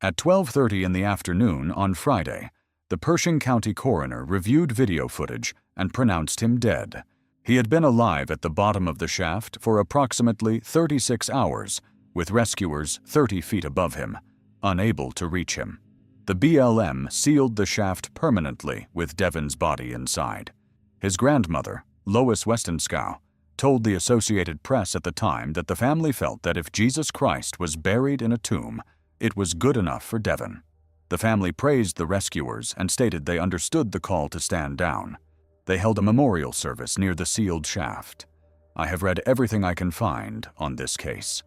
At 12:30 in the afternoon on Friday, the Pershing County coroner reviewed video footage and pronounced him dead. He had been alive at the bottom of the shaft for approximately 36 hours, with rescuers 30 feet above him, unable to reach him. The BLM sealed the shaft permanently with Devin's body inside. His grandmother, Lois Westenskow, told the Associated Press at the time that the family felt that if Jesus Christ was buried in a tomb, it was good enough for Devin. The family praised the rescuers and stated they understood the call to stand down. They held a memorial service near the sealed shaft. I have read everything I can find on this case.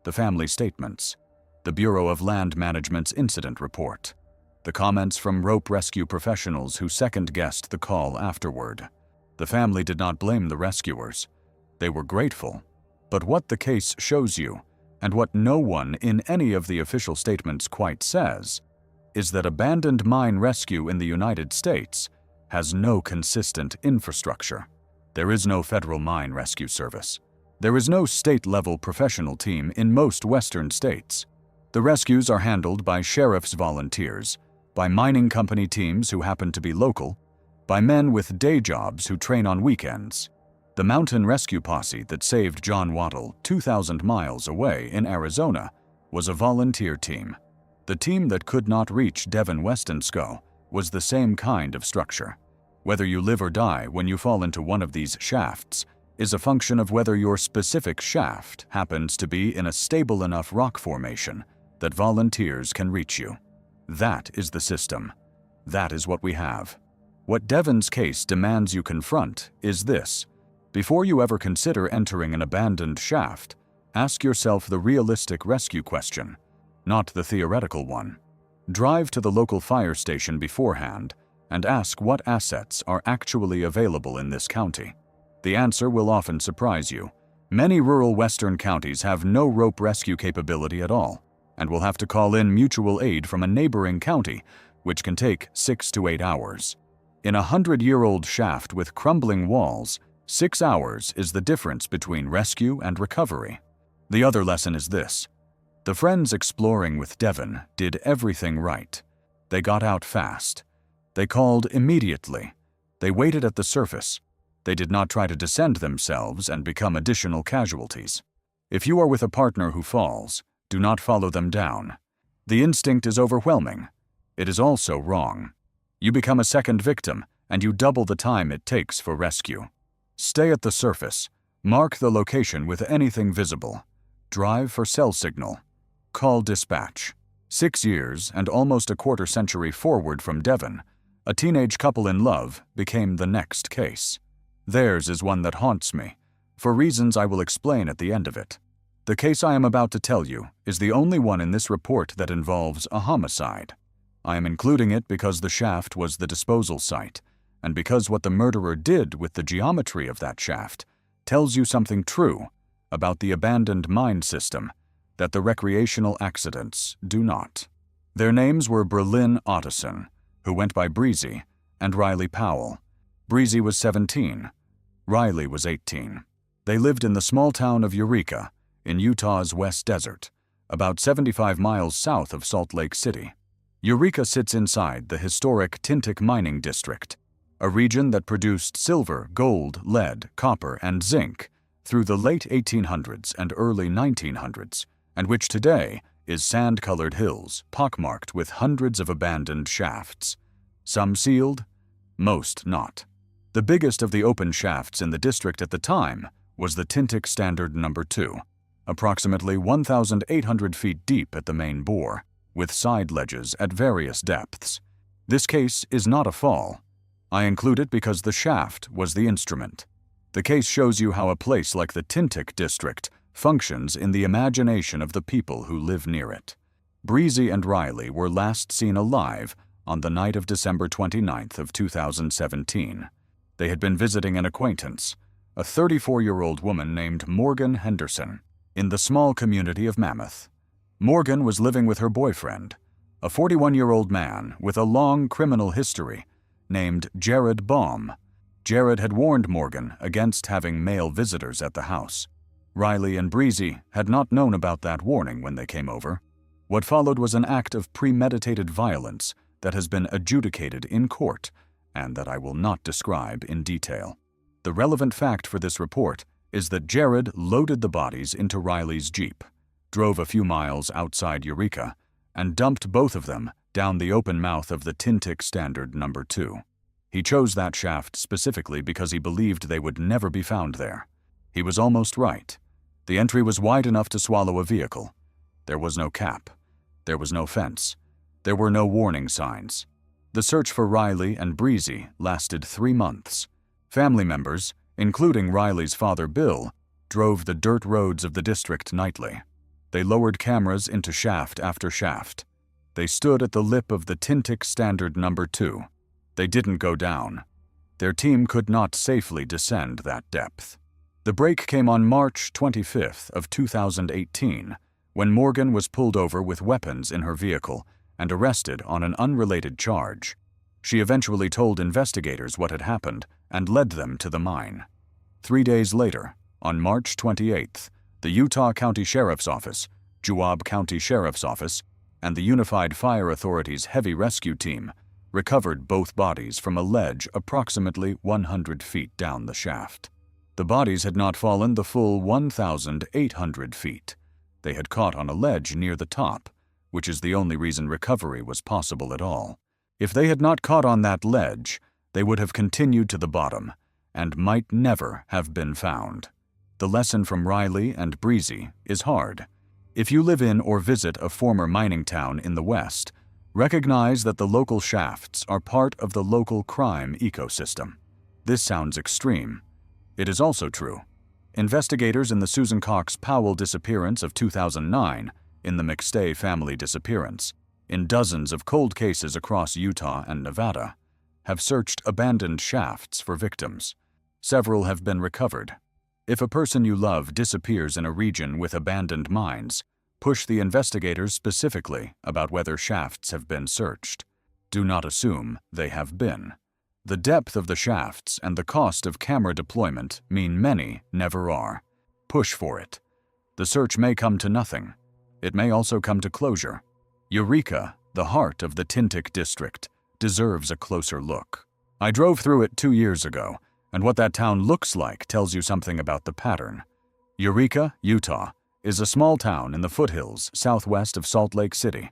The family statements, the Bureau of Land Management's incident report, the comments from rope rescue professionals who second-guessed the call afterward. The family did not blame the rescuers. They were grateful. But what the case shows you, and what no one in any of the official statements quite says, is that abandoned mine rescue in the United States has no consistent infrastructure. There is no federal mine rescue service. There is no state-level professional team in most western states. The rescues are handled by sheriff's volunteers, by mining company teams who happen to be local, by men with day jobs who train on weekends. The mountain rescue posse that saved John Waddell 2,000 miles away in Arizona was a volunteer team. The team that could not reach Devin Westenskow was the same kind of structure. Whether you live or die when you fall into one of these shafts is a function of whether your specific shaft happens to be in a stable enough rock formation that volunteers can reach you. That is the system. That is what we have. What Devin's case demands you confront is this. Before you ever consider entering an abandoned shaft, ask yourself the realistic rescue question, not the theoretical one. Drive to the local fire station beforehand and ask what assets are actually available in this county. The answer will often surprise you. Many rural western counties have no rope rescue capability at all, and will have to call in mutual aid from a neighboring county, which can take 6 to 8 hours. In a 100-year-old shaft with crumbling walls, 6 hours is the difference between rescue and recovery. The other lesson is this. The friends exploring with Devin did everything right. They got out fast. They called immediately. They waited at the surface. They did not try to descend themselves and become additional casualties. If you are with a partner who falls, do not follow them down. The instinct is overwhelming. It is also wrong. You become a second victim, and you double the time it takes for rescue. Stay at the surface. Mark the location with anything visible. Drive for cell signal. Call dispatch. 6 years and almost a quarter century forward from Devin, a teenage couple in love became the next case. Theirs is one that haunts me, for reasons I will explain at the end of it. The case I am about to tell you is the only one in this report that involves a homicide. I am including it because the shaft was the disposal site, and because what the murderer did with the geometry of that shaft tells you something true about the abandoned mine system that the recreational accidents do not. Their names were Brelynne Otteson, who went by Breezy, and Riley Powell. Breezy was 17. Riley was 18. They lived in the small town of Eureka, in Utah's West Desert, about 75 miles south of Salt Lake City. Eureka sits inside the historic Tintic mining district, a region that produced silver, gold, lead, copper, and zinc through the late 1800s and early 1900s, and which today is sand-colored hills pockmarked with hundreds of abandoned shafts. Some sealed, most not. The biggest of the open shafts in the district at the time was the Tintic Standard No. 2, approximately 1,800 feet deep at the main bore, with side ledges at various depths. This case is not a fall. I include it because the shaft was the instrument. The case shows you how a place like the Tintic district functions in the imagination of the people who live near it. Breezy and Riley were last seen alive on the night of December 29th of 2017. They had been visiting an acquaintance, a 34-year-old woman named Morgan Henderson, in the small community of Mammoth. Morgan was living with her boyfriend, a 41-year-old man with a long criminal history named Jared Baum. Jared had warned Morgan against having male visitors at the house. Riley and Breezy had not known about that warning when they came over. What followed was an act of premeditated violence that has been adjudicated in court and that I will not describe in detail. The relevant fact for this report is that Jared loaded the bodies into Riley's Jeep, drove a few miles outside Eureka, and dumped both of them down the open mouth of the Tintic Standard No. 2. He chose that shaft specifically because he believed they would never be found there. He was almost right. The entry was wide enough to swallow a vehicle. There was no cap. There was no fence. There were no warning signs. The search for Riley and Breezy lasted 3 months. Family members, including Riley's father Bill, drove the dirt roads of the district nightly. They lowered cameras into shaft after shaft. They stood at the lip of the Tintic Standard No. 2. They didn't go down. Their team could not safely descend that depth. The break came on March 25th of 2018, when Morgan was pulled over with weapons in her vehicle and arrested on an unrelated charge. She eventually told investigators what had happened and led them to the mine. 3 days later, on March 28th, the Utah County Sheriff's Office, Juab County Sheriff's Office, and the Unified Fire Authority's heavy rescue team recovered both bodies from a ledge approximately 100 feet down the shaft. The bodies had not fallen the full 1,800 feet. They had caught on a ledge near the top, which is the only reason recovery was possible at all. If they had not caught on that ledge, they would have continued to the bottom and might never have been found. The lesson from Riley and Breezy is hard. If you live in or visit a former mining town in the West, recognize that the local shafts are part of the local crime ecosystem. This sounds extreme. It is also true. Investigators in the Susan Cox Powell disappearance of 2009, in the McStay family disappearance, in dozens of cold cases across Utah and Nevada, have searched abandoned shafts for victims. Several have been recovered. If a person you love disappears in a region with abandoned mines, push the investigators specifically about whether shafts have been searched. Do not assume they have been. The depth of the shafts and the cost of camera deployment mean many never are. Push for it. The search may come to nothing. It may also come to closure. Eureka, the heart of the Tintic district, deserves a closer look. I drove through it 2 years ago, and what that town looks like tells you something about the pattern. Eureka, Utah, is a small town in the foothills southwest of Salt Lake City.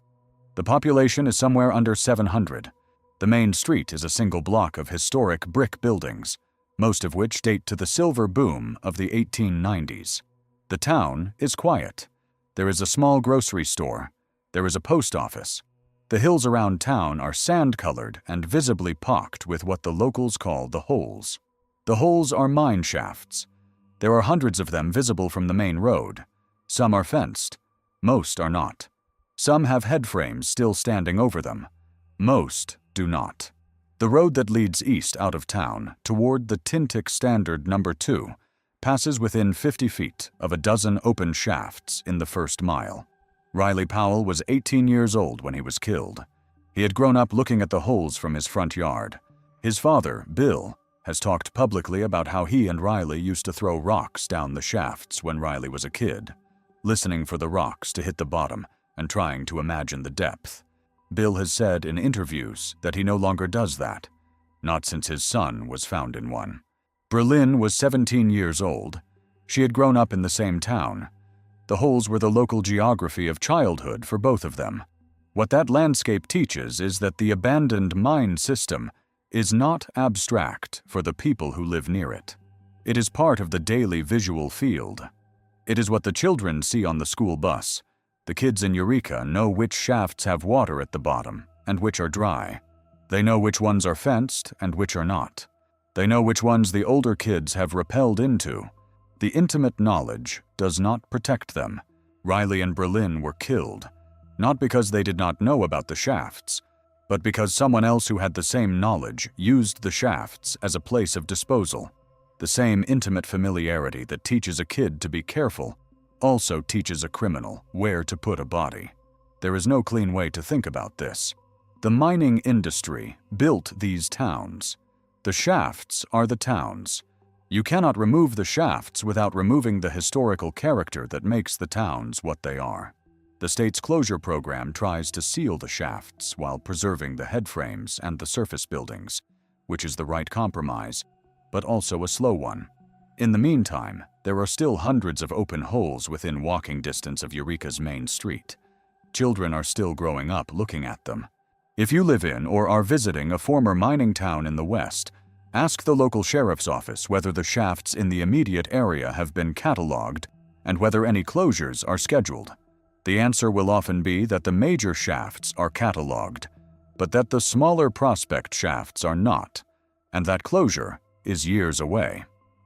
The population is somewhere under 700. The main street is a single block of historic brick buildings, most of which date to the silver boom of the 1890s. The town is quiet. There is a small grocery store. There is a post office. The hills around town are sand-colored and visibly pocked with what the locals call the holes. The holes are mine shafts. There are hundreds of them visible from the main road. Some are fenced. Most are not. Some have headframes still standing over them. Most do not. The road that leads east out of town toward the Tintic Standard No. 2 passes within 50 feet of a dozen open shafts in the first mile. Riley Powell was 18 years old when he was killed. He had grown up looking at the holes from his front yard. His father, Bill, has talked publicly about how he and Riley used to throw rocks down the shafts when Riley was a kid, listening for the rocks to hit the bottom and trying to imagine the depth. Bill has said in interviews that he no longer does that, not since his son was found in one. Brelynne was 17 years old. She had grown up in the same town. The holes were the local geography of childhood for both of them. What that landscape teaches is that the abandoned mine system is not abstract for the people who live near it. It is part of the daily visual field. It is what the children see on the school bus. The kids in Eureka know which shafts have water at the bottom and which are dry. They know which ones are fenced and which are not. They know which ones the older kids have rappelled into. The intimate knowledge does not protect them. Riley and Brelynne were killed, not because they did not know about the shafts, but because someone else who had the same knowledge used the shafts as a place of disposal. The same intimate familiarity that teaches a kid to be careful also teaches a criminal where to put a body. There is no clean way to think about this. The mining industry built these towns. The shafts are the towns. You cannot remove the shafts without removing the historical character that makes the towns what they are. The state's closure program tries to seal the shafts while preserving the headframes and the surface buildings, which is the right compromise, but also a slow one. In the meantime, there are still hundreds of open holes within walking distance of Eureka's main street. Children are still growing up looking at them. If you live in or are visiting a former mining town in the West, ask the local sheriff's office whether the shafts in the immediate area have been catalogued and whether any closures are scheduled. The answer will often be that the major shafts are catalogued, but that the smaller prospect shafts are not, and that closure is years away.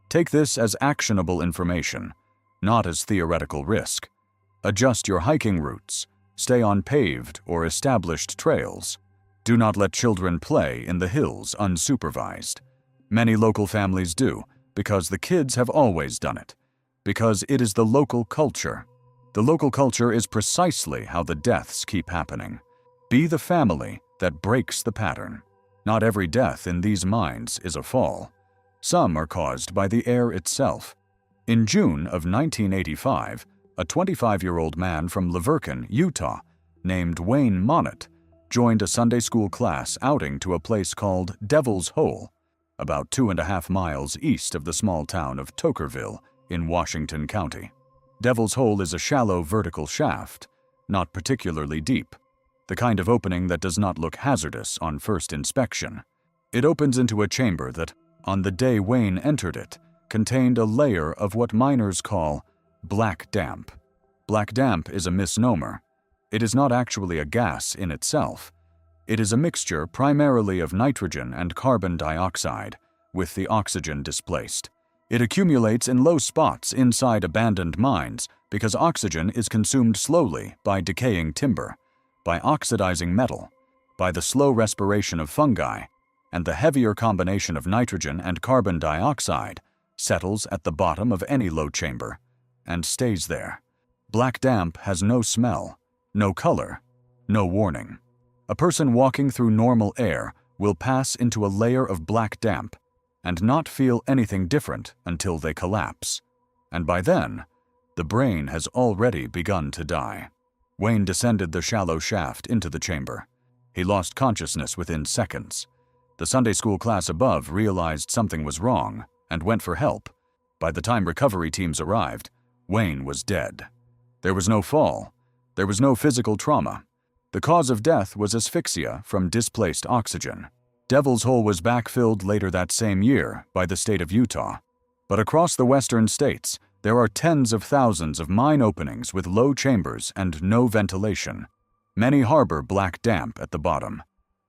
Take this as actionable information, not as theoretical risk. Adjust your hiking routes. Stay on paved or established trails. Do not let children play in the hills unsupervised. Many local families do, because the kids have always done it, because it is the local culture. The local culture is precisely how the deaths keep happening. Be the family that breaks the pattern. Not every death in these mines is a fall. Some are caused by the air itself. In June of 1985, a 25-year-old man from Leverkin, Utah, named Wayne Monnett, joined a Sunday school class outing to a place called Devil's Hole, about 2.5 miles east of the small town of Toquerville in Washington County. Devil's Hole is a shallow vertical shaft, not particularly deep, the kind of opening that does not look hazardous on first inspection. It opens into a chamber that, on the day Wayne entered it, contained a layer of what miners call black damp. Black damp is a misnomer. It is not actually a gas in itself. It is a mixture primarily of nitrogen and carbon dioxide, with the oxygen displaced. It accumulates in low spots inside abandoned mines because oxygen is consumed slowly by decaying timber, by oxidizing metal, by the slow respiration of fungi, and the heavier combination of nitrogen and carbon dioxide settles at the bottom of any low chamber and stays there. Black damp has no smell, no color, no warning. A person walking through normal air will pass into a layer of black damp and not feel anything different until they collapse. And by then, the brain has already begun to die. Wayne descended the shallow shaft into the chamber. He lost consciousness within seconds. The Sunday school class above realized something was wrong and went for help. By the time recovery teams arrived, Wayne was dead. There was no fall. There was no physical trauma. The cause of death was asphyxia from displaced oxygen. Devil's Hole was backfilled later that same year by the state of Utah. But across the western states, there are tens of thousands of mine openings with low chambers and no ventilation. Many harbor black damp at the bottom.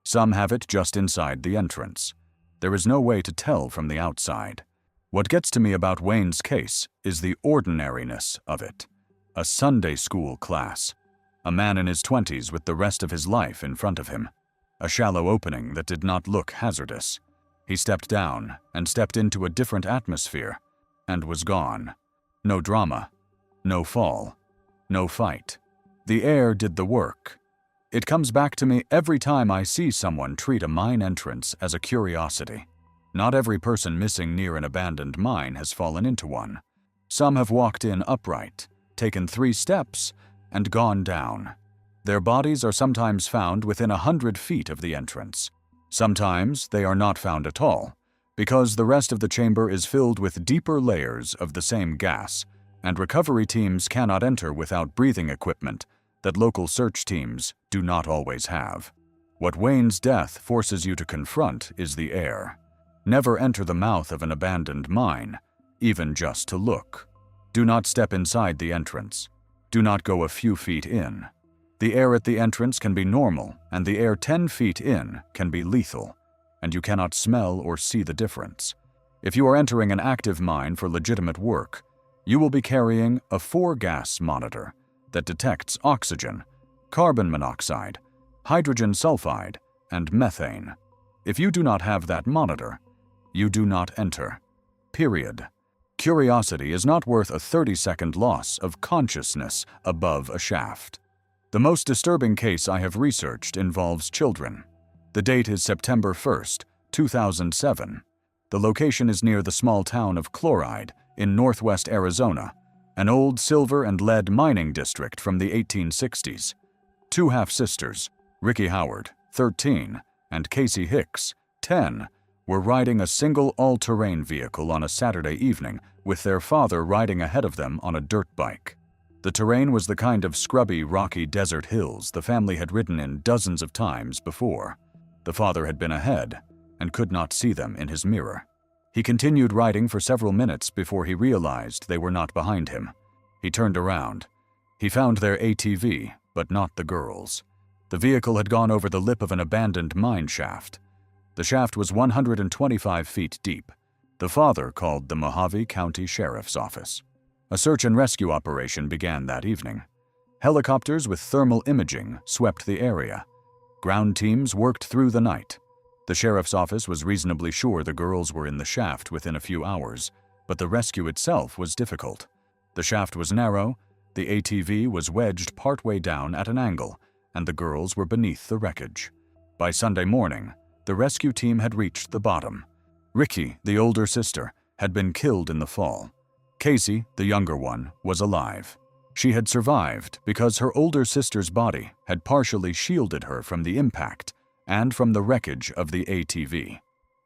Some have it just inside the entrance. There is no way to tell from the outside. What gets to me about Wayne's case is the ordinariness of it. A Sunday school class. A man in his 20s with the rest of his life in front of him. A shallow opening that did not look hazardous. He stepped down and stepped into a different atmosphere and was gone. No drama. No fall. No fight. The air did the work. It comes back to me every time I see someone treat a mine entrance as a curiosity. Not every person missing near an abandoned mine has fallen into one. Some have walked in upright, taken 3 steps, and gone down. Their bodies are sometimes found within 100 feet of the entrance. Sometimes they are not found at all, because the rest of the chamber is filled with deeper layers of the same gas, and recovery teams cannot enter without breathing equipment that local search teams do not always have. What Wayne's death forces you to confront is the air. Never enter the mouth of an abandoned mine, even just to look. Do not step inside the entrance. Do not go a few feet in. The air at the entrance can be normal, and the air 10 feet in can be lethal, and you cannot smell or see the difference. If you are entering an active mine for legitimate work, you will be carrying a 4-gas monitor that detects oxygen, carbon monoxide, hydrogen sulfide, and methane. If you do not have that monitor, you do not enter. Period. Curiosity is not worth a 30-second loss of consciousness above a shaft. The most disturbing case I have researched involves children. The date is September 1st, 2007. The location is near the small town of Chloride in northwest Arizona, an old silver and lead mining district from the 1860s. 2 half-sisters, Rikki Howard, 13, and Casie Hicks, 10, were riding a single all-terrain vehicle on a Saturday evening with their father riding ahead of them on a dirt bike. The terrain was the kind of scrubby, rocky desert hills the family had ridden in dozens of times before. The father had been ahead and could not see them in his mirror. He continued riding for several minutes before he realized they were not behind him. He turned around. He found their ATV, but not the girls. The vehicle had gone over the lip of an abandoned mine shaft. The shaft was 125 feet deep. The father called the Mojave County Sheriff's Office. A search and rescue operation began that evening. Helicopters with thermal imaging swept the area. Ground teams worked through the night. The sheriff's office was reasonably sure the girls were in the shaft within a few hours, but the rescue itself was difficult. The shaft was narrow, the ATV was wedged partway down at an angle, and the girls were beneath the wreckage. By Sunday morning, the rescue team had reached the bottom. Rikki, the older sister, had been killed in the fall. Casie, the younger one, was alive. She had survived because her older sister's body had partially shielded her from the impact and from the wreckage of the ATV.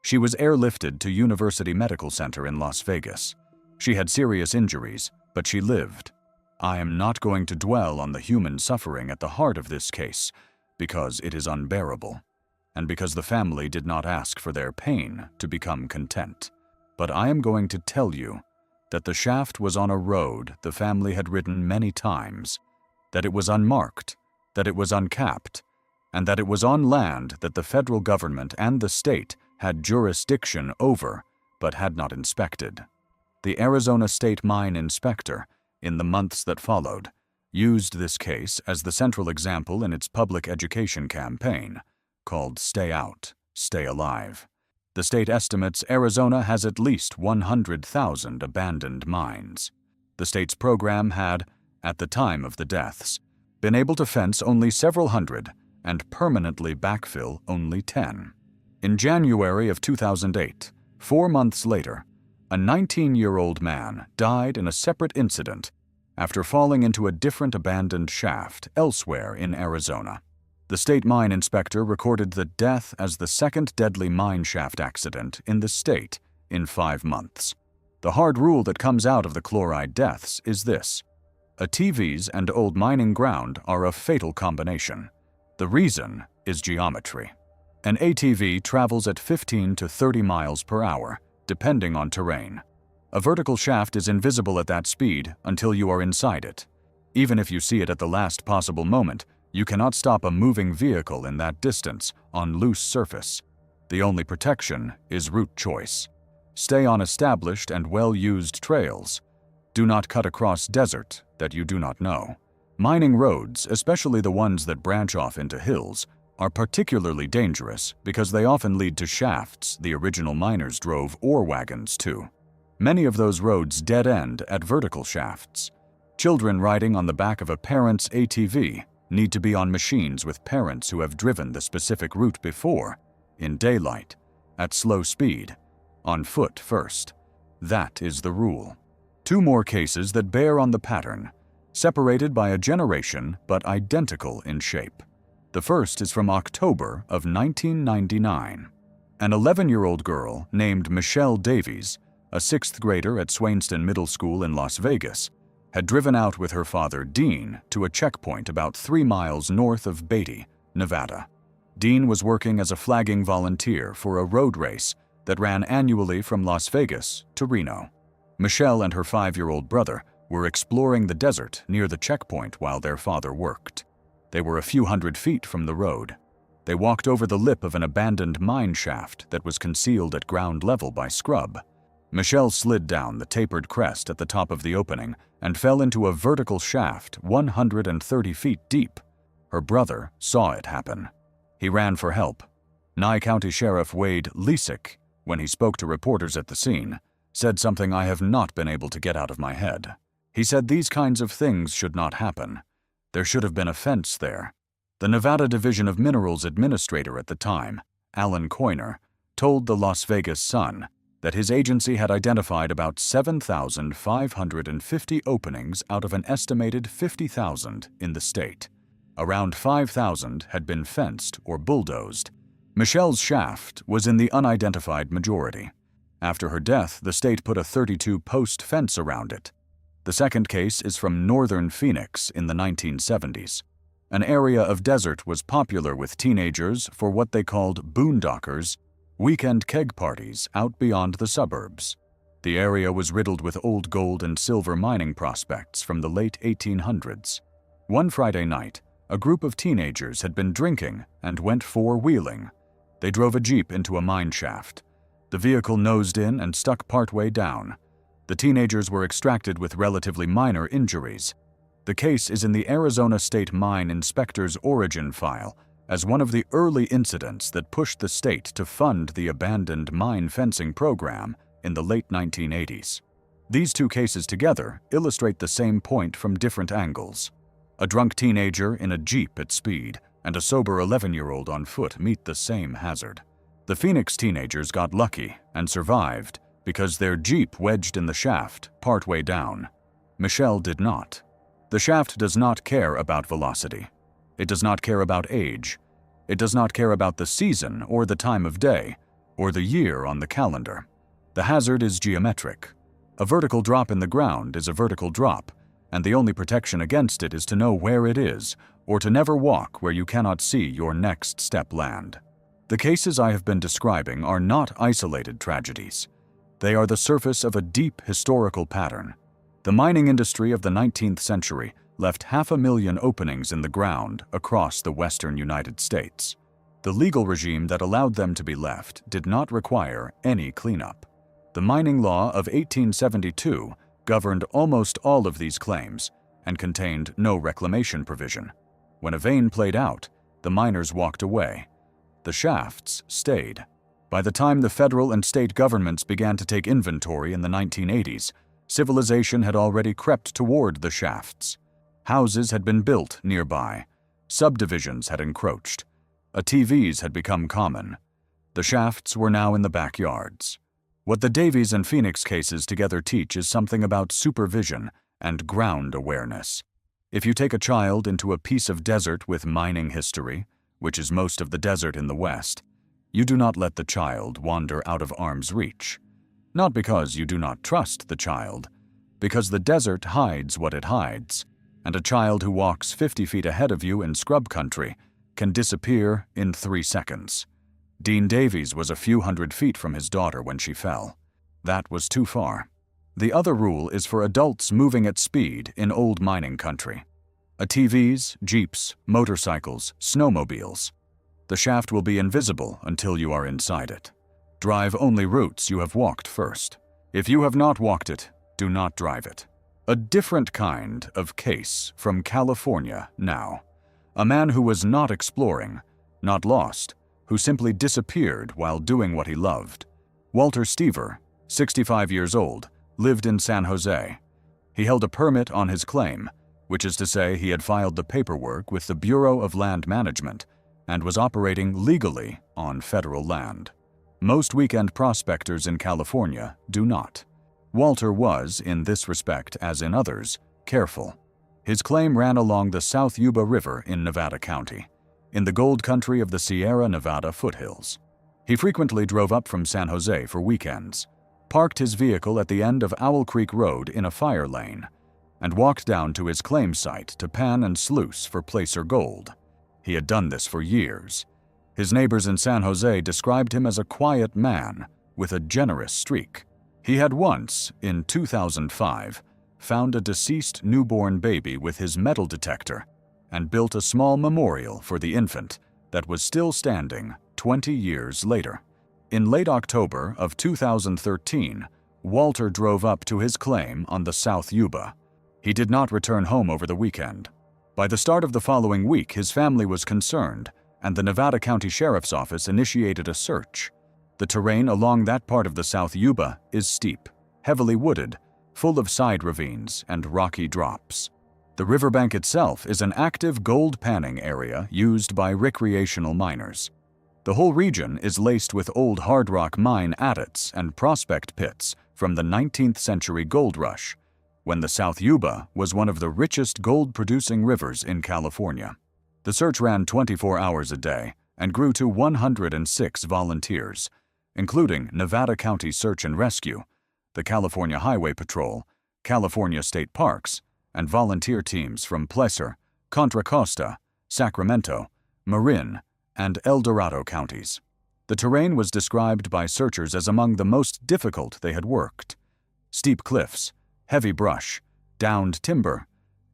She was airlifted to University Medical Center in Las Vegas. She had serious injuries, but she lived. I am not going to dwell on the human suffering at the heart of this case because it is unbearable, and because the family did not ask for their pain to become content. But I am going to tell you that the shaft was on a road the family had ridden many times, that it was unmarked, that it was uncapped, and that it was on land that the federal government and the state had jurisdiction over but had not inspected. The Arizona State Mine Inspector, in the months that followed, used this case as the central example in its public education campaign, called Stay Out, Stay Alive. The state estimates Arizona has at least 100,000 abandoned mines. The state's program had, at the time of the deaths, been able to fence only several hundred and permanently backfill only 10. In January of 2008, 4 months later, a 19-year-old man died in a separate incident after falling into a different abandoned shaft elsewhere in Arizona. The state mine inspector recorded the death as the second deadly mine shaft accident in the state in 5 months. The hard rule that comes out of the chloride deaths is this: ATVs and old mining ground are a fatal combination. The reason is geometry. An ATV travels at 15 to 30 miles per hour, depending on terrain. A vertical shaft is invisible at that speed until you are inside it. Even if you see it at the last possible moment, you cannot stop a moving vehicle in that distance on loose surface. The only protection is route choice. Stay on established and well-used trails. Do not cut across desert that you do not know. Mining roads, especially the ones that branch off into hills, are particularly dangerous because they often lead to shafts the original miners drove ore wagons to. Many of those roads dead end at vertical shafts. Children riding on the back of a parent's ATV need to be on machines with parents who have driven the specific route before, in daylight, at slow speed, on foot first. That is the rule. Two more cases that bear on the pattern, separated by a generation but identical in shape. The first is from October of 1999. An 11-year-old girl named Michelle Davies, a 6th grader at Swainston Middle School in Las Vegas, had driven out with her father, Dean, to a checkpoint about 3 miles north of Beatty, Nevada. Dean was working as a flagging volunteer for a road race that ran annually from Las Vegas to Reno. Michelle and her 5-year-old brother were exploring the desert near the checkpoint while their father worked. They were a few hundred feet from the road. They walked over the lip of an abandoned mine shaft that was concealed at ground level by scrub. Michelle slid down the tapered crest at the top of the opening and fell into a vertical shaft 130 feet deep. Her brother saw it happen. He ran for help. Nye County Sheriff Wade Lesick, when he spoke to reporters at the scene, said something I have not been able to get out of my head. He said these kinds of things should not happen. There should have been a fence there. The Nevada Division of Minerals administrator at the time, Alan Coyner, told the Las Vegas Sun that his agency had identified about 7,550 openings out of an estimated 50,000 in the state. Around 5,000 had been fenced or bulldozed. Michelle's shaft was in the unidentified majority. After her death, the state put a 32-post fence around it. The second case is from northern Phoenix in the 1970s. An area of desert was popular with teenagers for what they called Boondockers, weekend keg parties out beyond the suburbs. The area was riddled with old gold and silver mining prospects from the late 1800s. One Friday night, a group of teenagers had been drinking and went four-wheeling. They drove a Jeep into a mine shaft. The vehicle nosed in and stuck partway down. The teenagers were extracted with relatively minor injuries. The case is in the Arizona State Mine Inspector's origin file as one of the early incidents that pushed the state to fund the abandoned mine fencing program in the late 1980s. These two cases together illustrate the same point from different angles. A drunk teenager in a Jeep at speed and a sober 11-year-old on foot meet the same hazard. The Phoenix teenagers got lucky and survived because their Jeep wedged in the shaft partway down. Michelle did not. The shaft does not care about velocity. It does not care about age. It does not care about the season or the time of day or the year on the calendar. The hazard is geometric. A vertical drop in the ground is a vertical drop, and the only protection against it is to know where it is or to never walk where you cannot see your next step land. The cases I have been describing are not isolated tragedies. They are the surface of a deep historical pattern. The mining industry of the 19th century left 500,000 openings in the ground across the western United States. The legal regime that allowed them to be left did not require any cleanup. The mining law of 1872 governed almost all of these claims and contained no reclamation provision. When a vein played out, the miners walked away. The shafts stayed. By the time the federal and state governments began to take inventory in the 1980s, civilization had already crept toward the shafts. Houses had been built nearby. Subdivisions had encroached. ATVs had become common. The shafts were now in the backyards. What the Davies and Phoenix cases together teach is something about supervision and ground awareness. If you take a child into a piece of desert with mining history, which is most of the desert in the West, you do not let the child wander out of arm's reach. Not because you do not trust the child, because the desert hides what it hides. and a child who walks 50 feet ahead of you in scrub country can disappear in 3 seconds. Dean Davies was a few hundred feet from his daughter when she fell. That was too far. The other rule is for adults moving at speed in old mining country. ATVs, jeeps, motorcycles, snowmobiles. The shaft will be invisible until you are inside it. Drive only routes you have walked first. If you have not walked it, do not drive it. A different kind of case from California now. A man who was not exploring, not lost, who simply disappeared while doing what he loved. Walter Steever, 65 years old, lived in San Jose. He held a permit on his claim, which is to say he had filed the paperwork with the Bureau of Land Management and was operating legally on federal land. Most weekend prospectors in California do not. Walter was, in this respect as in others, careful. His claim ran along the South Yuba River in Nevada County, in the gold country of the Sierra Nevada foothills. He frequently drove up from San Jose for weekends, parked his vehicle at the end of Owl Creek Road in a fire lane, and walked down to his claim site to pan and sluice for placer gold. He had done this for years. His neighbors in San Jose described him as a quiet man with a generous streak. He had once, in 2005, found a deceased newborn baby with his metal detector and built a small memorial for the infant that was still standing 20 years later. In late October of 2013, Walter drove up to his claim on the South Yuba. He did not return home over the weekend. By the start of the following week, his family was concerned, and the Nevada County Sheriff's Office initiated a search. The terrain along that part of the South Yuba is steep, heavily wooded, full of side ravines and rocky drops. The riverbank itself is an active gold panning area used by recreational miners. The whole region is laced with old hard rock mine adits and prospect pits from the 19th century gold rush, when the South Yuba was one of the richest gold-producing rivers in California. The search ran 24 hours a day and grew to 106 volunteers, including Nevada County Search and Rescue, the California Highway Patrol, California State Parks, and volunteer teams from Placer, Contra Costa, Sacramento, Marin, and El Dorado counties. The terrain was described by searchers as among the most difficult they had worked. Steep cliffs, heavy brush, downed timber,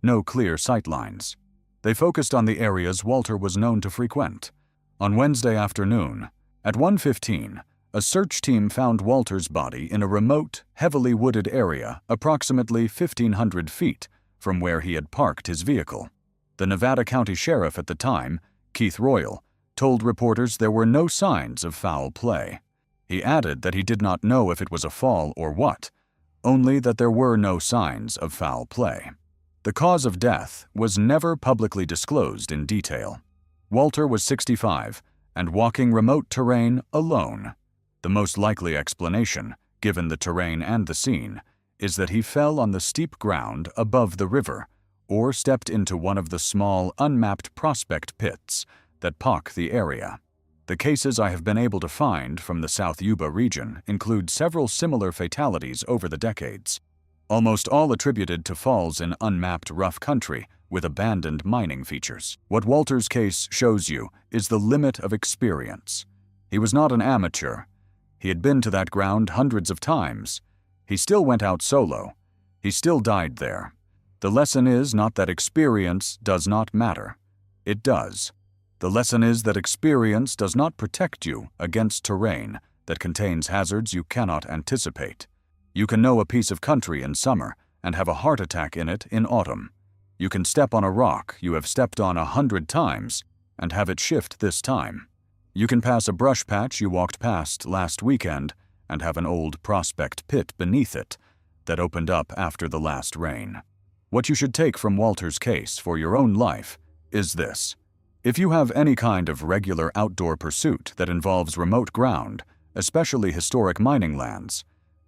no clear sight lines. They focused on the areas Walter was known to frequent. On Wednesday afternoon, at 1:15, a search team found Walter's body in a remote, heavily wooded area approximately 1,500 feet from where he had parked his vehicle. The Nevada County Sheriff at the time, Keith Royal, told reporters there were no signs of foul play. He added that he did not know if it was a fall or what, only that there were no signs of foul play. The cause of death was never publicly disclosed in detail. Walter was 65 and walking remote terrain alone. The most likely explanation, given the terrain and the scene, is that he fell on the steep ground above the river or stepped into one of the small, unmapped prospect pits that pock the area. The cases I have been able to find from the South Yuba region include several similar fatalities over the decades, almost all attributed to falls in unmapped rough country with abandoned mining features. What Walter's case shows you is the limit of experience. He was not an amateur. He had been to that ground hundreds of times. He still went out solo. He still died there. The lesson is not that experience does not matter. It does. The lesson is that experience does not protect you against terrain that contains hazards you cannot anticipate. You can know a piece of country in summer and have a heart attack in it in autumn. You can step on a rock you have stepped on 100 times and have it shift this time. You can pass a brush patch you walked past last weekend and have an old prospect pit beneath it that opened up after the last rain. What you should take from Walter's case for your own life is this. If you have any kind of regular outdoor pursuit that involves remote ground, especially historic mining lands,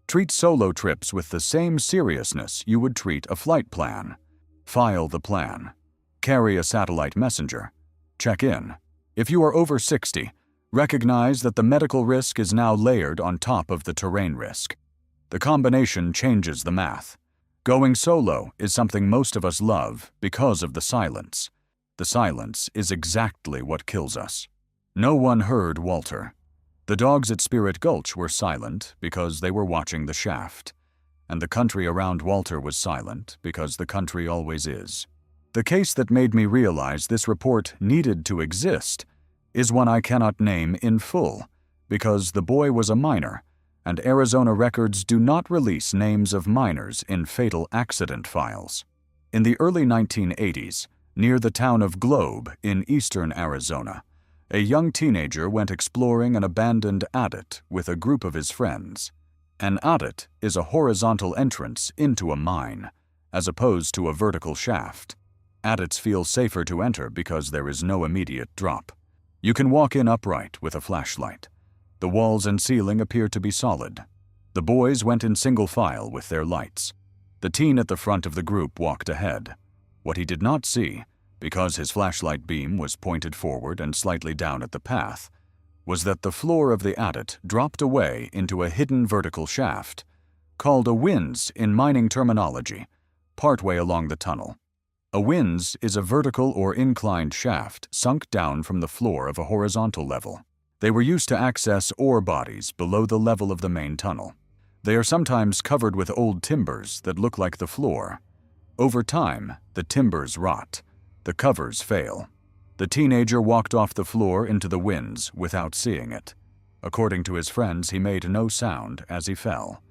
treat solo trips with the same seriousness you would treat a flight plan. File the plan. Carry a satellite messenger. Check in. If you are over 60, recognize that the medical risk is now layered on top of the terrain risk. The combination changes the math. Going solo is something most of us love because of the silence. The silence is exactly what kills us. No one heard Walter. The dogs at Spirit Gulch were silent because they were watching the shaft, and the country around Walter was silent because the country always is. The case that made me realize this report needed to exist is one I cannot name in full, because the boy was a minor, and Arizona records do not release names of minors in fatal accident files. In the early 1980s, near the town of Globe in eastern Arizona, a young teenager went exploring an abandoned adit with a group of his friends. An adit is a horizontal entrance into a mine, as opposed to a vertical shaft. Adits feel safer to enter because there is no immediate drop. You can walk in upright with a flashlight. The walls and ceiling appear to be solid. The boys went in single file with their lights. The teen at the front of the group walked ahead. What he did not see, because his flashlight beam was pointed forward and slightly down at the path, was that the floor of the adit dropped away into a hidden vertical shaft, called a winze in mining terminology, partway along the tunnel. A winze is a vertical or inclined shaft sunk down from the floor of a horizontal level. They were used to access ore bodies below the level of the main tunnel. They are sometimes covered with old timbers that look like the floor. Over time, the timbers rot. The covers fail. The teenager walked off the floor into the winze without seeing it. According to his friends, he made no sound as he fell.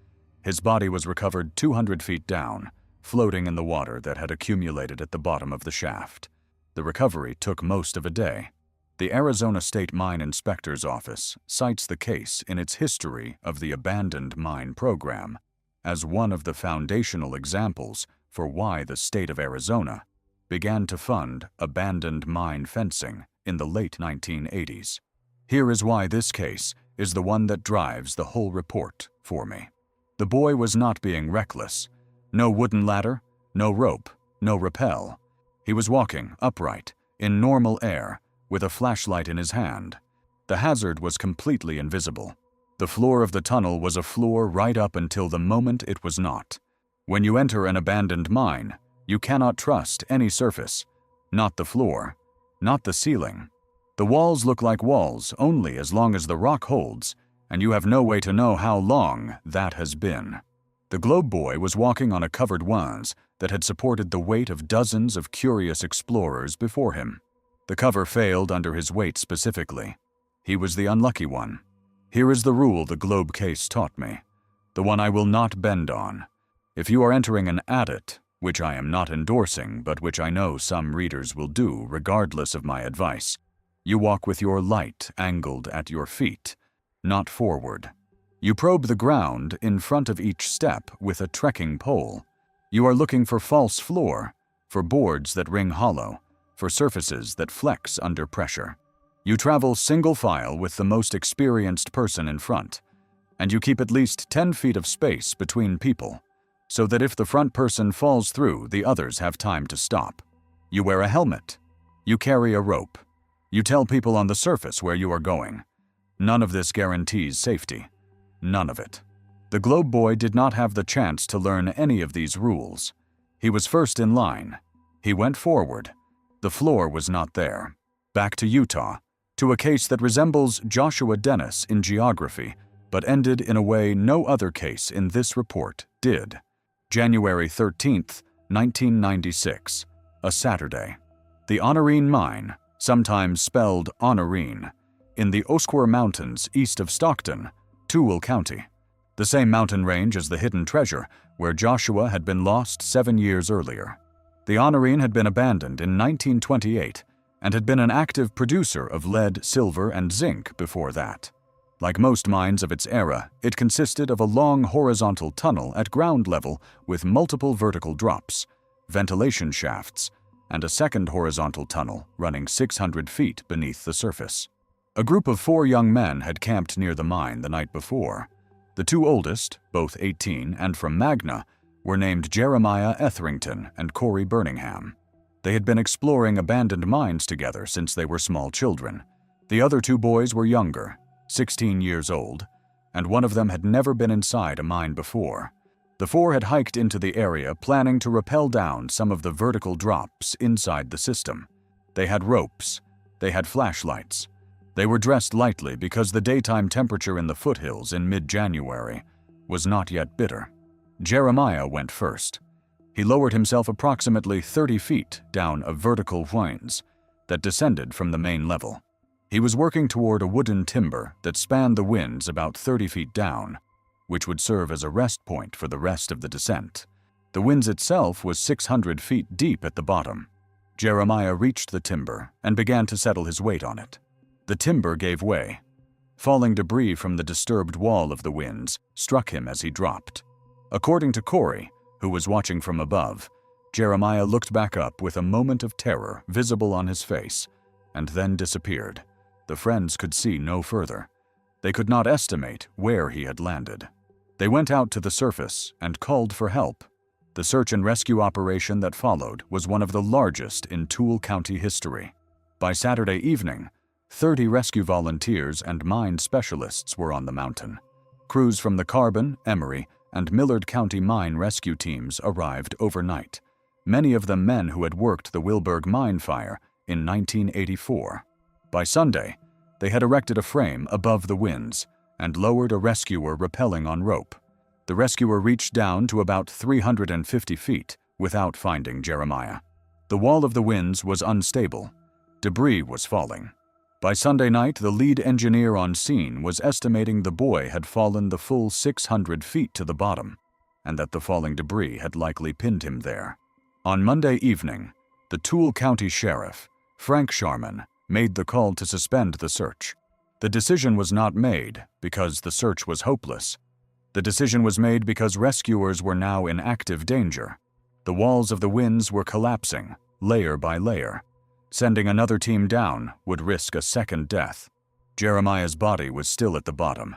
His body was recovered 200 feet down, floating in the water that had accumulated at the bottom of the shaft. The recovery took most of a day. The Arizona State Mine Inspector's Office cites the case in its History of the Abandoned Mine Program as one of the foundational examples for why the state of Arizona began to fund abandoned mine fencing in the late 1980s. Here is why this case is the one that drives the whole report for me. The boy was not being reckless. No wooden ladder, no rope, no rappel. He was walking upright, in normal air, with a flashlight in his hand. The hazard was completely invisible. The floor of the tunnel was a floor right up until the moment it was not. When you enter an abandoned mine, you cannot trust any surface. Not the floor, not the ceiling. The walls look like walls only as long as the rock holds, and you have no way to know how long that has been. The Globe boy was walking on a covered wands that had supported the weight of dozens of curious explorers before him. The cover failed under his weight specifically. He was the unlucky one. Here is the rule the Globe case taught me, the one I will not bend on. If you are entering an adit, which I am not endorsing but which I know some readers will do regardless of my advice, you walk with your light angled at your feet, not forward. You probe the ground in front of each step with a trekking pole. You are looking for false floor, for boards that ring hollow, for surfaces that flex under pressure. You travel single file with the most experienced person in front, and you keep at least 10 feet of space between people, so that if the front person falls through, the others have time to stop. You wear a helmet. You carry a rope. You tell people on the surface where you are going. None of this guarantees safety. None of it. The Globe boy did not have the chance to learn any of these rules. He was first in line. He went forward. The floor was not there. Back to Utah, to a case that resembles Joshua Dennis in geography, but ended in a way no other case in this report did. January 13th, 1996, a Saturday. The Honorine Mine, sometimes spelled Honorine, in the Oquirrh Mountains east of Stockton, Tooele County, the same mountain range as the hidden treasure where Joshua had been lost 7 years earlier. The Honorine had been abandoned in 1928 and had been an active producer of lead, silver, and zinc before that. Like most mines of its era, it consisted of a long horizontal tunnel at ground level with multiple vertical drops, ventilation shafts, and a second horizontal tunnel running 600 feet beneath the surface. A group of 4 young men had camped near the mine the night before. The 2 oldest, both 18 and from Magna, were named Jeremiah Etherington and Corey Birmingham. They had been exploring abandoned mines together since they were small children. The other 2 boys were younger, 16 years old, and one of them had never been inside a mine before. The four had hiked into the area planning to rappel down some of the vertical drops inside the system. They had ropes. They had flashlights. They were dressed lightly because the daytime temperature in the foothills in mid-January was not yet bitter. Jeremiah went first. He lowered himself approximately 30 feet down a vertical whines that descended from the main level. He was working toward a wooden timber that spanned the winds about 30 feet down, which would serve as a rest point for the rest of the descent. The winds itself was 600 feet deep at the bottom. Jeremiah reached the timber and began to settle his weight on it. The timber gave way. Falling debris from the disturbed wall of the winds struck him as he dropped. According to Corey, who was watching from above, Jeremiah looked back up with a moment of terror visible on his face, and then disappeared. The friends could see no further. They could not estimate where he had landed. They went out to the surface and called for help. The search and rescue operation that followed was one of the largest in Tooele County history. By Saturday evening, 30 rescue volunteers and mine specialists were on the mountain. Crews from the Carbon, Emery, and Millard County mine rescue teams arrived overnight, many of them men who had worked the Wilburg mine fire in 1984. By Sunday, they had erected a frame above the winds and lowered a rescuer rappelling on rope. The rescuer reached down to about 350 feet without finding Jeremiah. The wall of the winds was unstable. Debris was falling. By Sunday night, the lead engineer on scene was estimating the boy had fallen the full 600 feet to the bottom, and that the falling debris had likely pinned him there. On Monday evening, the Tooele County Sheriff, Frank Sharman, made the call to suspend the search. The decision was not made because the search was hopeless. The decision was made because rescuers were now in active danger. The walls of the winds were collapsing, layer by layer. Sending another team down would risk a second death. Jeremiah's body was still at the bottom.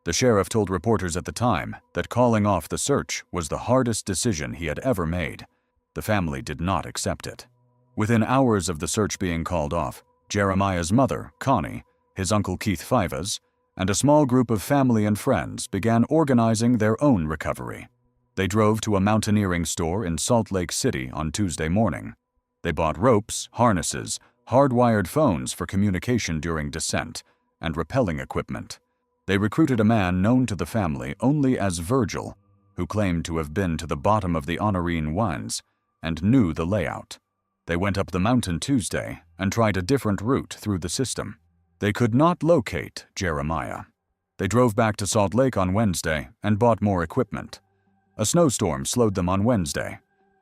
The sheriff told reporters at the time that calling off the search was the hardest decision he had ever made. The family did not accept it. Within hours of the search being called off, Jeremiah's mother, Connie, his uncle Keith Fivas, and a small group of family and friends began organizing their own recovery. They drove to a mountaineering store in Salt Lake City on Tuesday morning. They bought ropes, harnesses, hardwired phones for communication during descent, and rappelling equipment. They recruited a man known to the family only as Virgil, who claimed to have been to the bottom of the Oquirrh winds and knew the layout. They went up the mountain Tuesday and tried a different route through the system. They could not locate Jeremiah. They drove back to Salt Lake on Wednesday and bought more equipment. A snowstorm slowed them on Wednesday.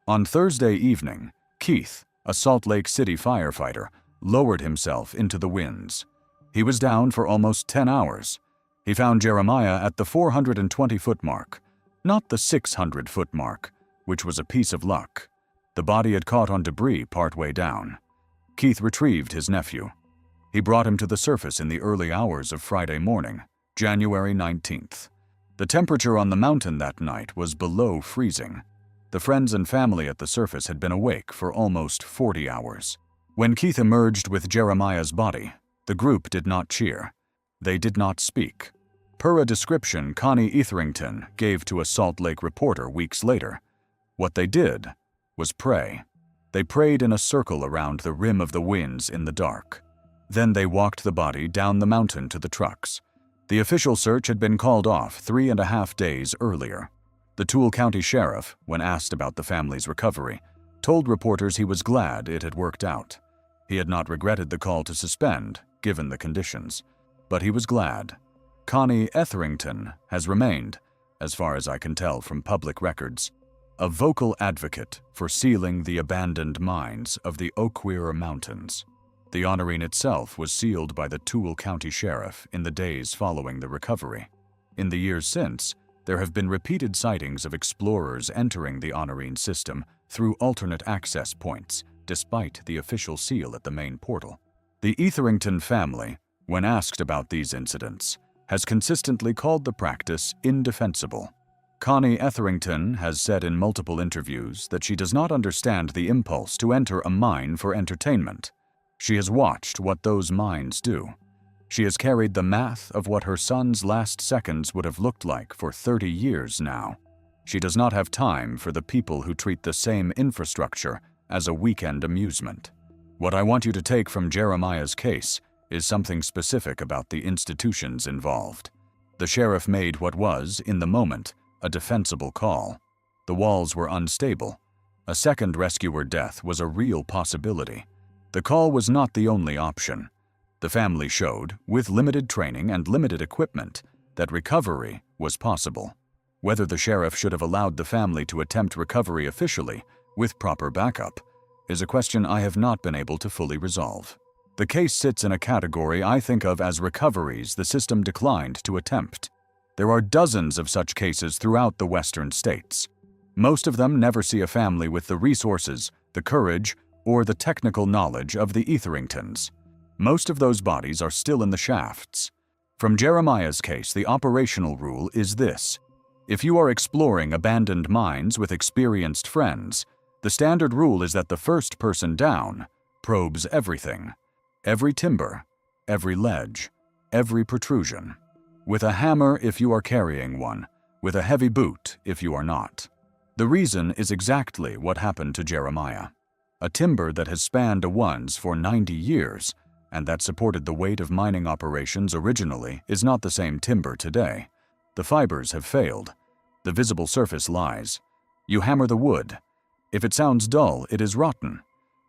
On Thursday evening, Keith, a Salt Lake City firefighter, lowered himself into the winds. He was down for almost 10 hours. He found Jeremiah at the 420-foot mark, not the 600-foot mark, which was a piece of luck. The body had caught on debris partway down. Keith retrieved his nephew. He brought him to the surface in the early hours of Friday morning, January 19th. The temperature on the mountain that night was below freezing. The friends and family at the surface had been awake for almost 40 hours. When Keith emerged with Jeremiah's body, the group did not cheer. They did not speak. Per a description Connie Etherington gave to a Salt Lake reporter weeks later, what they did was pray. They prayed in a circle around the rim of the winds in the dark. Then they walked the body down the mountain to the trucks. The official search had been called off 3.5 days earlier. The Tooele County Sheriff, when asked about the family's recovery, told reporters he was glad it had worked out. He had not regretted the call to suspend, given the conditions, but he was glad. Connie Etherington has remained, as far as I can tell from public records, a vocal advocate for sealing the abandoned mines of the Oquirrh Mountains. The Oquirrh itself was sealed by the Tooele County Sheriff in the days following the recovery. In the years since, there have been repeated sightings of explorers entering the Oquirrh system through alternate access points, despite the official seal at the main portal. The Etherington family, when asked about these incidents, has consistently called the practice indefensible. Connie Etherington has said in multiple interviews that she does not understand the impulse to enter a mine for entertainment. She has watched what those mines do. She has carried the math of what her son's last seconds would have looked like for 30 years now. She does not have time for the people who treat the same infrastructure as a weekend amusement. What I want you to take from Jeremiah's case is something specific about the institutions involved. The sheriff made what was, in the moment, a defensible call. The walls were unstable. A second rescuer death was a real possibility. The call was not the only option. The family showed, with limited training and limited equipment, that recovery was possible. Whether the sheriff should have allowed the family to attempt recovery officially, with proper backup, is a question I have not been able to fully resolve. The case sits in a category I think of as recoveries the system declined to attempt. There are dozens of such cases throughout the western states. Most of them never see a family with the resources, the courage, or the technical knowledge of the Etheringtons. Most of those bodies are still in the shafts. From Jeremiah's case, the operational rule is this: if you are exploring abandoned mines with experienced friends, the standard rule is that the first person down probes everything. Every timber, every ledge, every protrusion. With a hammer if you are carrying one, with a heavy boot if you are not. The reason is exactly what happened to Jeremiah. A timber that has spanned a once for 90 years, and that supported the weight of mining operations originally, is not the same timber today. The fibers have failed. The visible surface lies. You hammer the wood. If it sounds dull, it is rotten.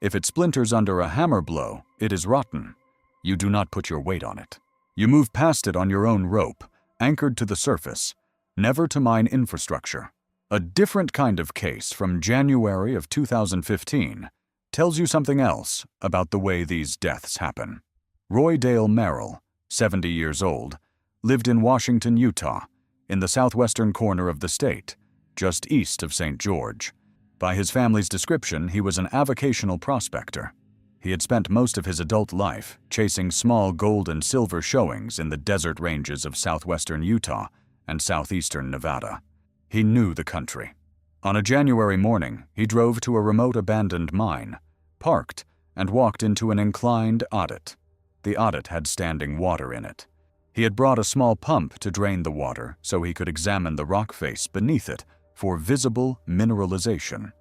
If it splinters under a hammer blow, it is rotten. You do not put your weight on it. You move past it on your own rope, anchored to the surface, never to mine infrastructure. A different kind of case from January of 2015 tells you something else about the way these deaths happen. Roy Dale Merrill, 70 years old, lived in Washington, Utah, in the southwestern corner of the state, just east of St. George. By his family's description, he was an avocational prospector. He had spent most of his adult life chasing small gold and silver showings in the desert ranges of southwestern Utah and southeastern Nevada. He knew the country. On a January morning, he drove to a remote abandoned mine, parked, and walked into an inclined adit. The adit had standing water in it. He had brought a small pump to drain the water so he could examine the rock face beneath it for visible mineralization.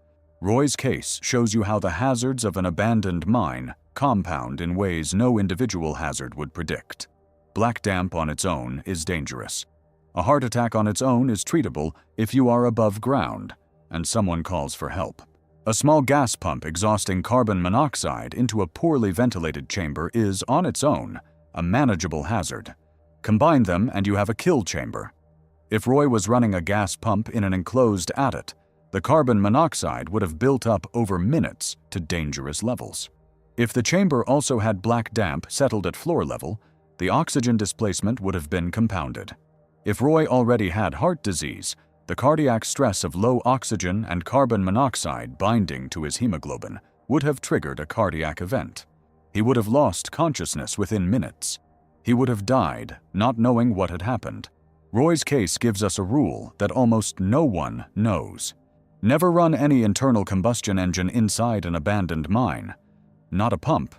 Roy's case shows you how the hazards of an abandoned mine compound in ways no individual hazard would predict. Black damp on its own is dangerous. A heart attack on its own is treatable if you are above ground and someone calls for help. A small gas pump exhausting carbon monoxide into a poorly ventilated chamber is, on its own, a manageable hazard. Combine them and you have a kill chamber. If Roy was running a gas pump in an enclosed adit, the carbon monoxide would have built up over minutes to dangerous levels. If the chamber also had black damp settled at floor level, the oxygen displacement would have been compounded. If Roy already had heart disease, the cardiac stress of low oxygen and carbon monoxide binding to his hemoglobin would have triggered a cardiac event. He would have lost consciousness within minutes. He would have died, not knowing what had happened. Roy's case gives us a rule that almost no one knows. Never run any internal combustion engine inside an abandoned mine. Not a pump,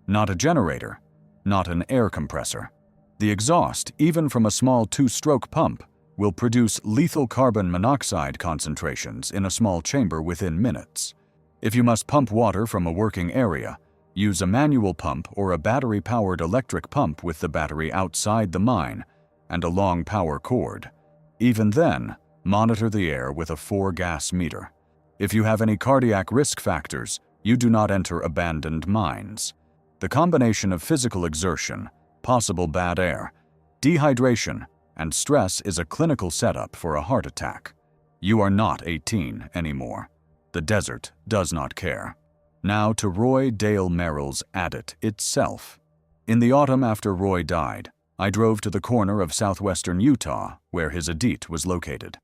not a generator, not an air compressor. The exhaust, even from a small two-stroke pump, will produce lethal carbon monoxide concentrations in a small chamber within minutes. If you must pump water from a working area, use a manual pump or a battery-powered electric pump with the battery outside the mine and a long power cord. Even then, monitor the air with a 4-gas meter. If you have any cardiac risk factors, you do not enter abandoned mines. The combination of physical exertion, possible bad air, dehydration, and stress is a clinical setup for a heart attack. You are not 18 anymore. The desert does not care. Now to Roy Dale Merrill's adit itself. In the autumn after Roy died, I drove to the corner of southwestern Utah where his adit was located.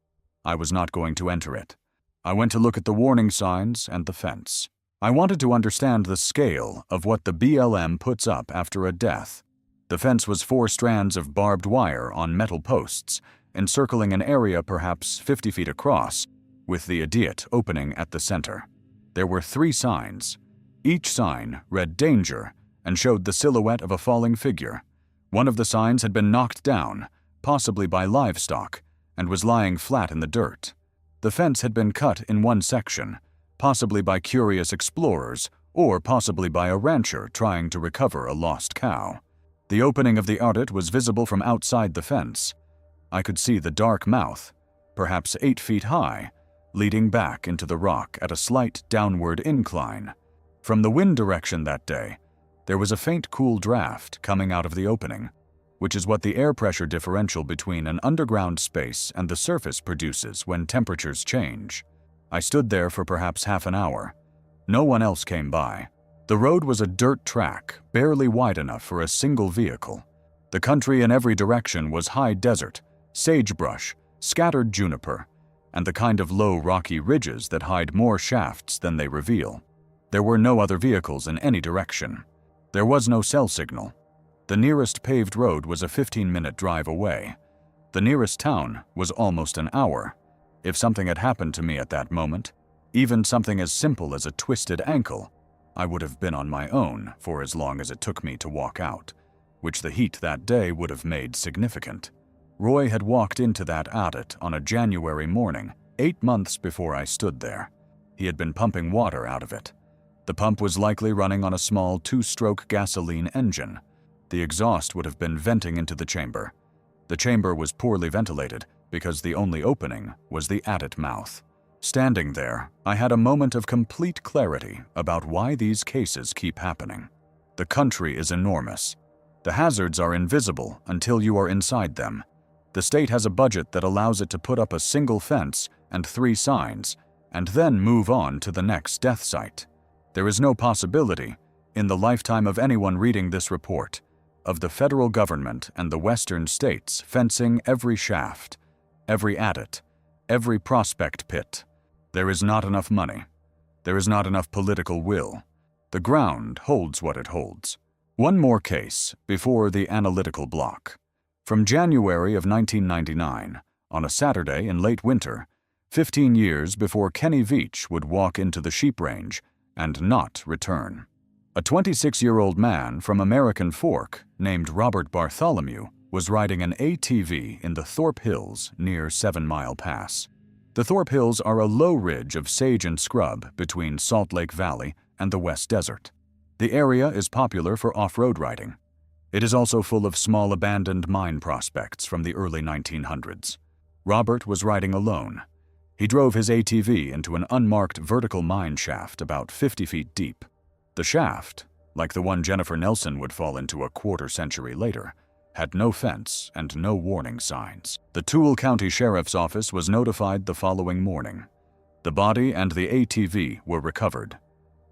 I was not going to enter it. I went to look at the warning signs and the fence. I wanted to understand the scale of what the BLM puts up after a death. The fence was 4 strands of barbed wire on metal posts, encircling an area perhaps 50 feet across, with the adit opening at the center. There were 3 signs. Each sign read danger and showed the silhouette of a falling figure. One of the signs had been knocked down, possibly by livestock, and was lying flat in the dirt. The fence had been cut in one section, possibly by curious explorers or possibly by a rancher trying to recover a lost cow. The opening of the artet was visible from outside the fence. I could see the dark mouth, perhaps 8 feet high, leading back into the rock at a slight downward incline. From the wind direction that day, there was a faint cool draft coming out of the opening, which is what the air pressure differential between an underground space and the surface produces when temperatures change. I stood there for perhaps half an hour. No one else came by. The road was a dirt track, barely wide enough for a single vehicle. The country in every direction was high desert, sagebrush, scattered juniper, and the kind of low rocky ridges that hide more shafts than they reveal. There were no other vehicles in any direction. There was no cell signal. The nearest paved road was a 15-minute drive away. The nearest town was almost an hour. If something had happened to me at that moment, even something as simple as a twisted ankle, I would have been on my own for as long as it took me to walk out, which the heat that day would have made significant. Roy had walked into that artet on a January morning, 8 months before I stood there. He had been pumping water out of it. The pump was likely running on a small 2-stroke gasoline engine. The exhaust would have been venting into the chamber. The chamber was poorly ventilated because the only opening was the artet mouth. Standing there, I had a moment of complete clarity about why these cases keep happening. The country is enormous. The hazards are invisible until you are inside them. The state has a budget that allows it to put up a single fence and 3 signs, and then move on to the next death site. There is no possibility, in the lifetime of anyone reading this report, of the federal government and the western states fencing every shaft, every artet, every prospect pit. There is not enough money. There is not enough political will. The ground holds what it holds. One more case before the analytical block. From January of 1999, on a Saturday in late winter, 15 years before Kenny Veach would walk into the sheep range and not return. A 26-year-old man from American Fork named Robert Bartholomew was riding an ATV in the Thorpe Hills near 7 Mile Pass. The Thorpe Hills are a low ridge of sage and scrub between Salt Lake Valley and the West Desert. The area is popular for off-road riding. It is also full of small abandoned mine prospects from the early 1900s. Robert was riding alone. He drove his ATV into an unmarked vertical mine shaft about 50 feet deep. The shaft, like the one Jennifer Nelson would fall into a quarter-century later, had no fence and no warning signs. The Tooele County Sheriff's Office was notified the following morning. The body and the ATV were recovered.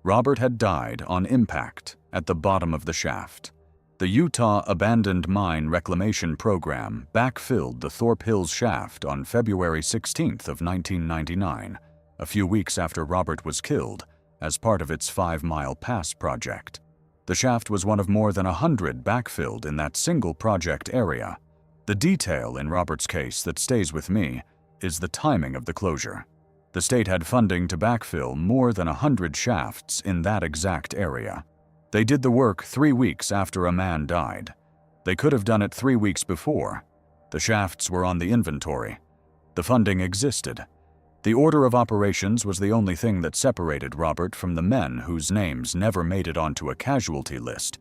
Robert had died on impact at the bottom of the shaft. The Utah Abandoned Mine Reclamation Program backfilled the Thorpe Hills shaft on February 16th of 1999, a few weeks after Robert was killed, as part of its 5 Mile Pass project. The shaft was one of more than 100 backfilled in that single project area. The detail in Robert's case that stays with me is the timing of the closure. The state had funding to backfill more than 100 shafts in that exact area. They did the work 3 weeks after a man died. They could have done it 3 weeks before. The shafts were on the inventory. The funding existed. The order of operations was the only thing that separated Robert from the men whose names never made it onto a casualty list,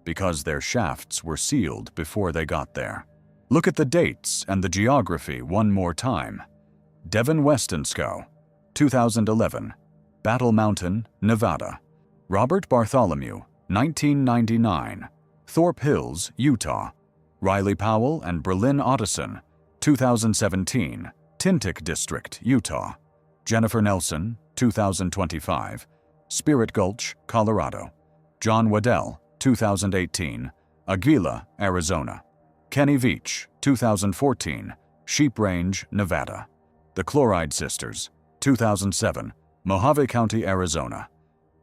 because their shafts were sealed before they got there. Look at the dates and the geography one more time. Devin Westenskow, 2011, Battle Mountain, Nevada. Robert Bartholomew, 1999, Thorpe Hills, Utah. Riley Powell and Brelynne Otteson, 2017, Tintic District, Utah. Jennifer Nelson, 2025, Spirit Gulch, Colorado. John Waddell, 2018, Aguila, Arizona. Kenny Veach, 2014, Sheep Range, Nevada. The Chloride Sisters, 2007, Mojave County, Arizona.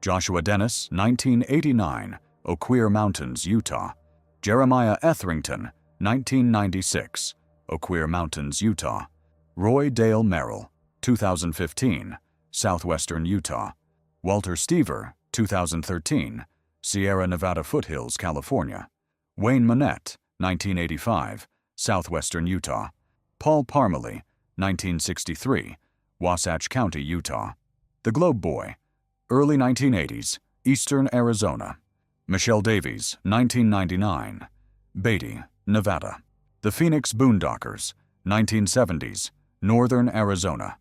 Joshua Dennis, 1989, Oquirrh Mountains, Utah. Jeremiah Etherington, 1996, Oquirrh Mountains, Utah. Roy Dale Merrill, 2015, Southwestern Utah. Walter Steever, 2013, Sierra Nevada Foothills, California. Wayne Monnett, 1985, Southwestern Utah. Paul Parmalee, 1963, Wasatch County, Utah. The Globe Boy, early 1980s, Eastern Arizona. Michelle Davies, 1999, Beatty, Nevada. The Phoenix Boondockers, 1970s, Northern Arizona.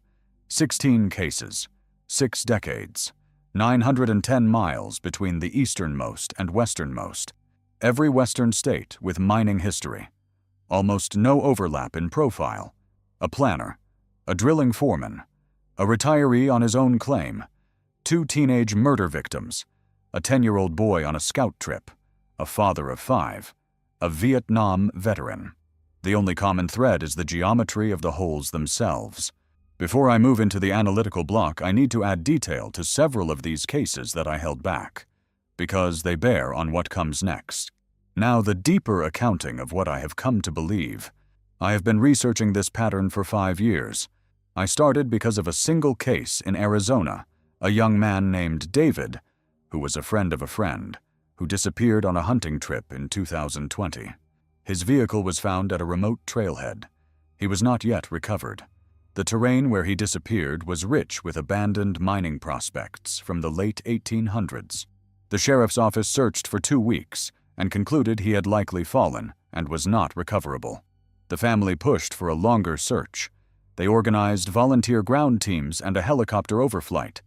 16 cases, 6 decades, 910 miles between the easternmost and westernmost. Every western state with mining history. Almost no overlap in profile. A planner, a drilling foreman, a retiree on his own claim, 2 teenage murder victims, a 10-year-old boy on a scout trip, a father of 5, a Vietnam veteran. The only common thread is the geometry of the holes themselves. Before I move into the analytical block, I need to add detail to several of these cases that I held back, because they bear on what comes next. Now, the deeper accounting of what I have come to believe. I have been researching this pattern for 5 years. I started because of a single case in Arizona, a young man named David, who was a friend of a friend, who disappeared on a hunting trip in 2020. His vehicle was found at a remote trailhead. He was not yet recovered. The terrain where he disappeared was rich with abandoned mining prospects from the late 1800s. The sheriff's office searched for 2 weeks and concluded he had likely fallen and was not recoverable. The family pushed for a longer search. They organized volunteer ground teams and a helicopter overflight.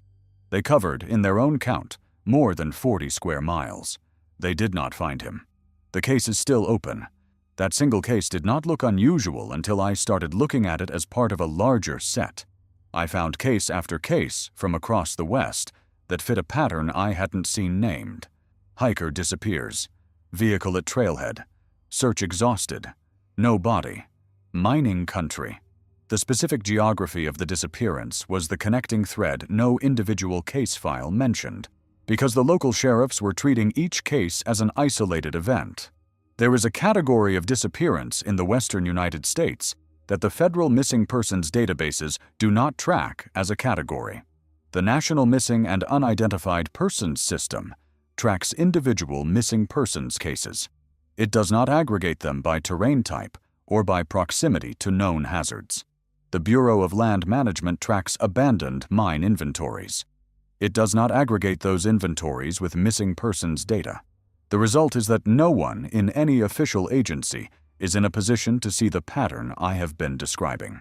They covered, in their own count, more than 40 square miles. They did not find him. The case is still open. That single case did not look unusual until I started looking at it as part of a larger set. I found case after case from across the West that fit a pattern I hadn't seen named. Hiker disappears. Vehicle at trailhead. Search exhausted. No body. Mining country. The specific geography of the disappearance was the connecting thread no individual case file mentioned, because the local sheriffs were treating each case as an isolated event. There is a category of disappearance in the western United States that the federal missing persons databases do not track as a category. The National Missing and Unidentified Persons System tracks individual missing persons cases. It does not aggregate them by terrain type or by proximity to known hazards. The Bureau of Land Management tracks abandoned mine inventories. It does not aggregate those inventories with missing persons data. The result is that no one in any official agency is in a position to see the pattern I have been describing.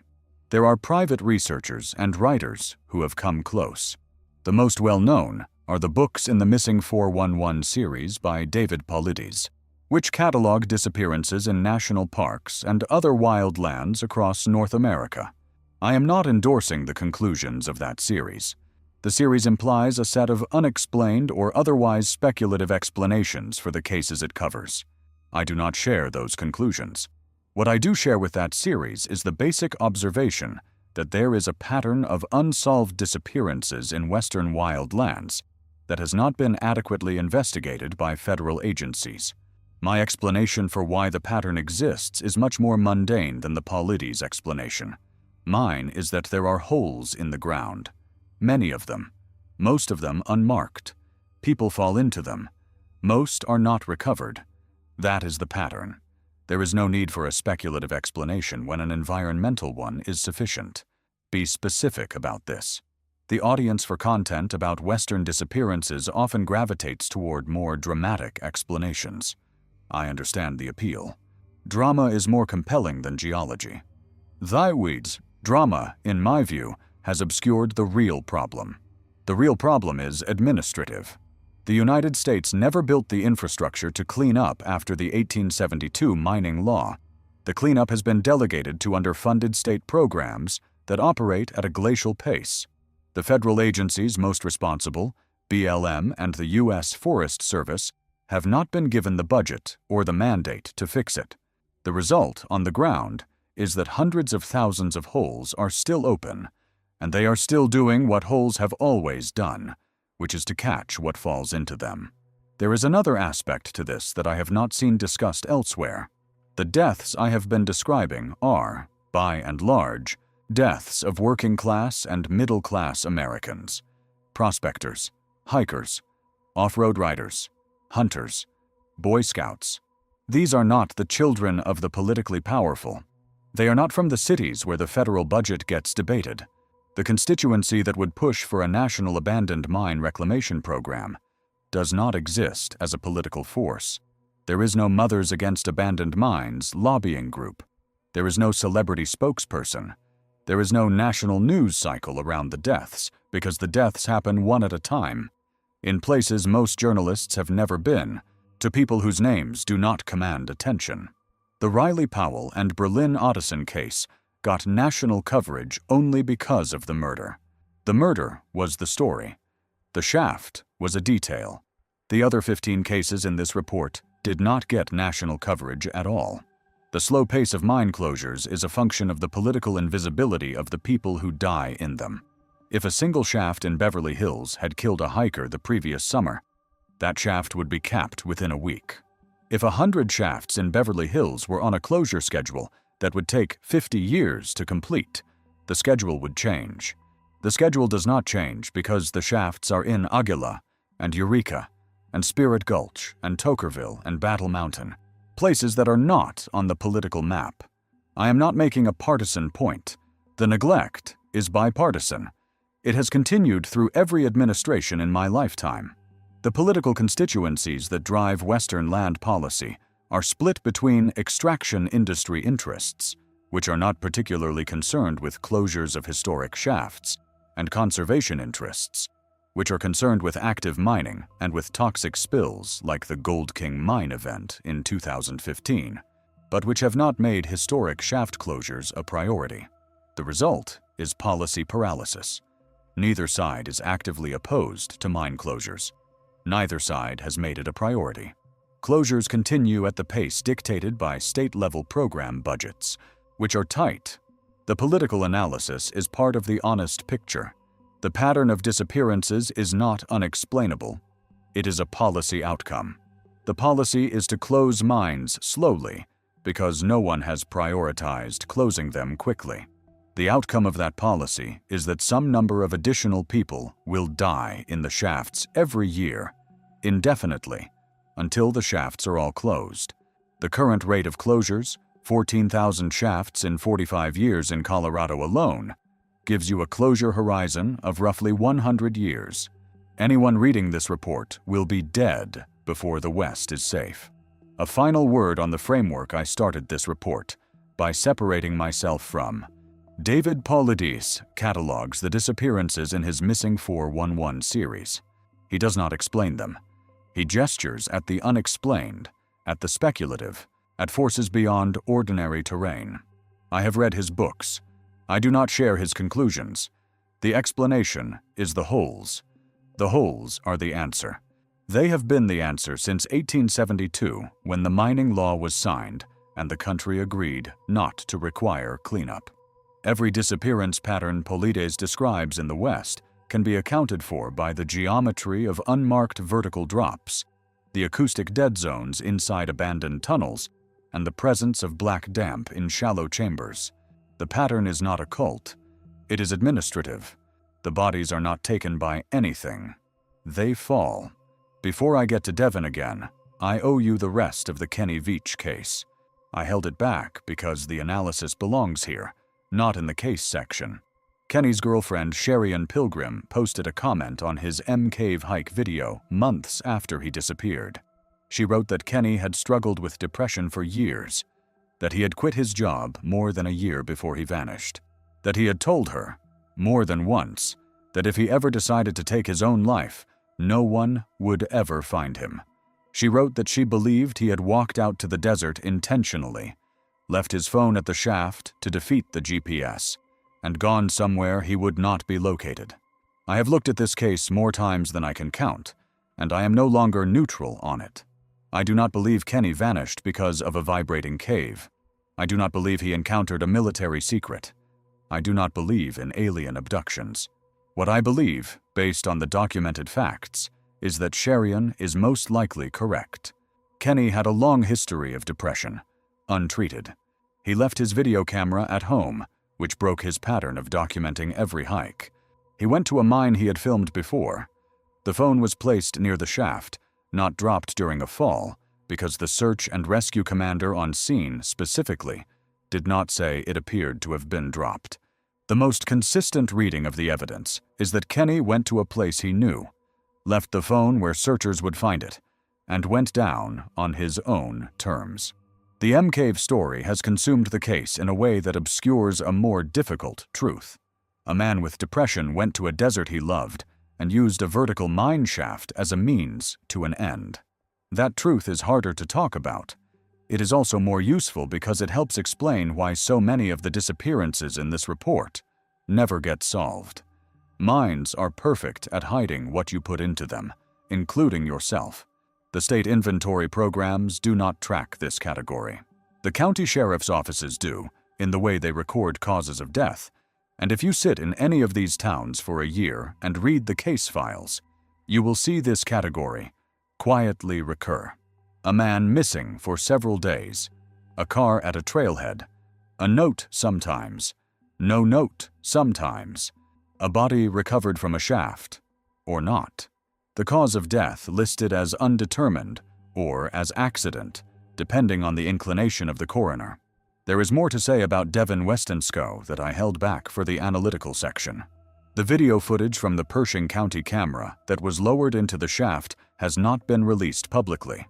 There are private researchers and writers who have come close. The most well-known are the books in the Missing 411 series by David Paulides, which catalog disappearances in national parks and other wild lands across North America. I am not endorsing the conclusions of that series. The series implies a set of unexplained or otherwise speculative explanations for the cases it covers. I do not share those conclusions. What I do share with that series is the basic observation that there is a pattern of unsolved disappearances in western wild lands that has not been adequately investigated by federal agencies. My explanation for why the pattern exists is much more mundane than the Paulides explanation. Mine is that there are holes in the ground. Many of them. Most of them unmarked. People fall into them. Most are not recovered. That is the pattern. There is no need for a speculative explanation when an environmental one is sufficient. Be specific about this. The audience for content about Western disappearances often gravitates toward more dramatic explanations. I understand the appeal. Drama is more compelling than geology. Thyweeds, drama, in my view, has obscured the real problem. The real problem is administrative. The United States never built the infrastructure to clean up after the 1872 mining law. The cleanup has been delegated to underfunded state programs that operate at a glacial pace. The federal agencies most responsible, BLM and the U.S. Forest Service, have not been given the budget or the mandate to fix it. The result, on the ground, is that hundreds of thousands of holes are still open, and they are still doing what holes have always done, which is to catch what falls into them. There is another aspect to this that I have not seen discussed elsewhere. The deaths I have been describing are, by and large, deaths of working-class and middle-class Americans, prospectors, hikers, off-road riders, hunters, Boy Scouts. These are not the children of the politically powerful. They are not from the cities where the federal budget gets debated. The constituency that would push for a national abandoned mine reclamation program does not exist as a political force. There is no Mothers Against Abandoned Mines lobbying group. There is no celebrity spokesperson. There is no national news cycle around the deaths, because the deaths happen one at a time, in places most journalists have never been, to people whose names do not command attention. The Riley Powell and Brelynne Otteson case got national coverage only because of the murder. The murder was the story. The shaft was a detail. The other 15 cases in this report did not get national coverage at all. The slow pace of mine closures is a function of the political invisibility of the people who die in them. If a single shaft in Beverly Hills had killed a hiker the previous summer, that shaft would be capped within a week. If 100 shafts in Beverly Hills were on a closure schedule that would take 50 years to complete, the schedule would change. The schedule does not change because the shafts are in Aguila and Eureka and Spirit Gulch and Tokerville and Battle Mountain, places that are not on the political map. I am not making a partisan point. The neglect is bipartisan. It has continued through every administration in my lifetime. The political constituencies that drive Western land policy are split between extraction industry interests, which are not particularly concerned with closures of historic shafts, and conservation interests, which are concerned with active mining and with toxic spills like the Gold King mine event in 2015, but which have not made historic shaft closures a priority. The result is policy paralysis. Neither side is actively opposed to mine closures. Neither side has made it a priority. Closures continue at the pace dictated by state-level program budgets, which are tight. The political analysis is part of the honest picture. The pattern of disappearances is not unexplainable. It is a policy outcome. The policy is to close mines slowly because no one has prioritized closing them quickly. The outcome of that policy is that some number of additional people will die in the shafts every year, indefinitely, until the shafts are all closed. The current rate of closures, 14,000 shafts in 45 years in Colorado alone, gives you a closure horizon of roughly 100 years. Anyone reading this report will be dead before the West is safe. A final word on the framework I started this report by separating myself from. David Paulides catalogs the disappearances in his Missing 411 series. He does not explain them. He gestures at the unexplained, at the speculative, at forces beyond ordinary terrain. I have read his books. I do not share his conclusions. The explanation is the holes. The holes are the answer. They have been the answer since 1872, when the mining law was signed and the country agreed not to require cleanup. Every disappearance pattern Paulides describes in the West can be accounted for by the geometry of unmarked vertical drops, the acoustic dead zones inside abandoned tunnels, and the presence of black damp in shallow chambers. The pattern is not occult. It is administrative. The bodies are not taken by anything. They fall. Before I get to Devin again, I owe you the rest of the Kenny Veach case. I held it back because the analysis belongs here, not in the case section. Kenny's girlfriend Sherian Pilgrim posted a comment on his M-Cave hike video months after he disappeared. She wrote that Kenny had struggled with depression for years, that he had quit his job more than a year before he vanished, that he had told her, more than once, that if he ever decided to take his own life, no one would ever find him. She wrote that she believed he had walked out to the desert intentionally, left his phone at the shaft to defeat the GPS, and gone somewhere he would not be located. I have looked at this case more times than I can count, and I am no longer neutral on it. I do not believe Kenny vanished because of a vibrating cave. I do not believe he encountered a military secret. I do not believe in alien abductions. What I believe, based on the documented facts, is that Sherian is most likely correct. Kenny had a long history of depression, untreated. He left his video camera at home, which broke his pattern of documenting every hike. He went to a mine he had filmed before. The phone was placed near the shaft, not dropped during a fall, because the search and rescue commander on scene specifically did not say it appeared to have been dropped. The most consistent reading of the evidence is that Kenny went to a place he knew, left the phone where searchers would find it, and went down on his own terms. The M Cave story has consumed the case in a way that obscures a more difficult truth. A man with depression went to a desert he loved and used a vertical mine shaft as a means to an end. That truth is harder to talk about. It is also more useful because it helps explain why so many of the disappearances in this report never get solved. Mines are perfect at hiding what you put into them, including yourself. The state inventory programs do not track this category. The county sheriff's offices do, in the way they record causes of death, and if you sit in any of these towns for a year and read the case files, you will see this category quietly recur. A man missing for several days, a car at a trailhead, a note sometimes, no note sometimes, a body recovered from a shaft, or not. The cause of death listed as undetermined or as accident, depending on the inclination of the coroner. There is more to say about Devin Westenskow that I held back for the analytical section. The video footage from the Pershing County camera that was lowered into the shaft has not been released publicly.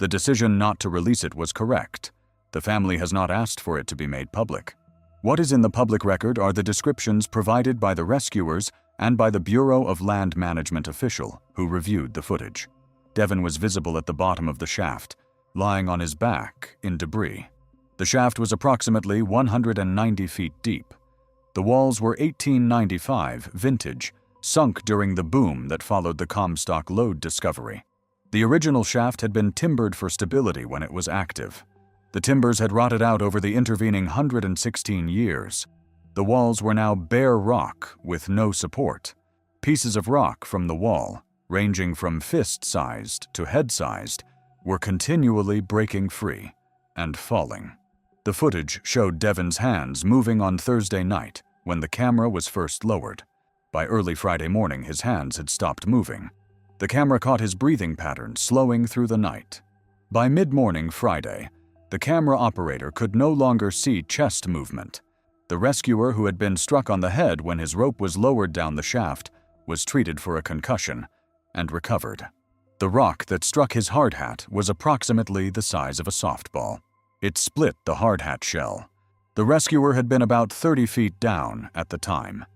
The decision not to release it was correct. The family has not asked for it to be made public. What is in the public record are the descriptions provided by the rescuers and by the Bureau of Land Management official who reviewed the footage. Devin was visible at the bottom of the shaft, lying on his back in debris. The shaft was approximately 190 feet deep. The walls were 1895 vintage, sunk during the boom that followed the Comstock lode discovery. The original shaft had been timbered for stability when it was active. The timbers had rotted out over the intervening 116 years. The walls were now bare rock with no support. Pieces of rock from the wall, ranging from fist-sized to head-sized, were continually breaking free and falling. The footage showed Devin's hands moving on Thursday night when the camera was first lowered. By early Friday morning, his hands had stopped moving. The camera caught his breathing pattern slowing through the night. By mid-morning Friday, the camera operator could no longer see chest movement. The rescuer who had been struck on the head when his rope was lowered down the shaft was treated for a concussion and recovered. The rock that struck his hard hat was approximately the size of a softball. It split the hard hat shell. The rescuer had been about 30 feet down at the time.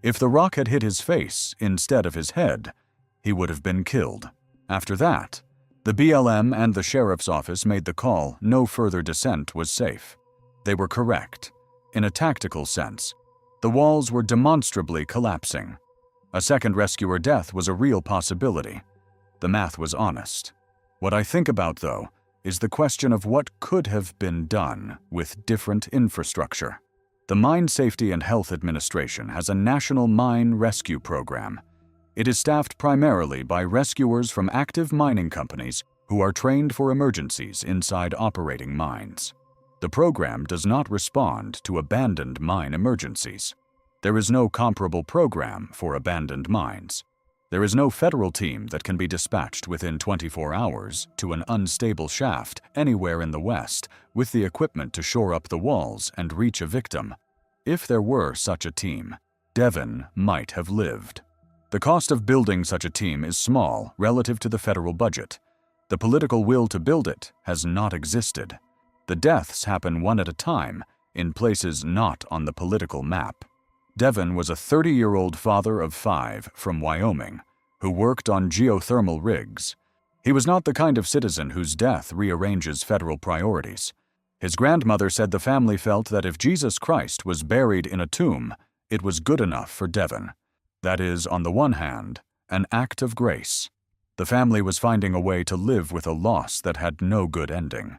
If the rock had hit his face instead of his head, he would have been killed. After that, the BLM and the sheriff's office made the call no further descent was safe. They were correct. In a tactical sense, the walls were demonstrably collapsing. A second rescuer death was a real possibility. The math was honest. What I think about, though, is the question of what could have been done with different infrastructure. The Mine Safety and Health Administration has a national mine rescue program. It is staffed primarily by rescuers from active mining companies who are trained for emergencies inside operating mines. The program does not respond to abandoned mine emergencies. There is no comparable program for abandoned mines. There is no federal team that can be dispatched within 24 hours to an unstable shaft anywhere in the West with the equipment to shore up the walls and reach a victim. If there were such a team, Devin might have lived. The cost of building such a team is small relative to the federal budget. The political will to build it has not existed. The deaths happen one at a time in places not on the political map. Devin was a 30-year-old father of 5 from Wyoming who worked on geothermal rigs. He was not the kind of citizen whose death rearranges federal priorities. His grandmother said the family felt that if Jesus Christ was buried in a tomb, it was good enough for Devin. That is, on the one hand, an act of grace. The family was finding a way to live with a loss that had no good ending.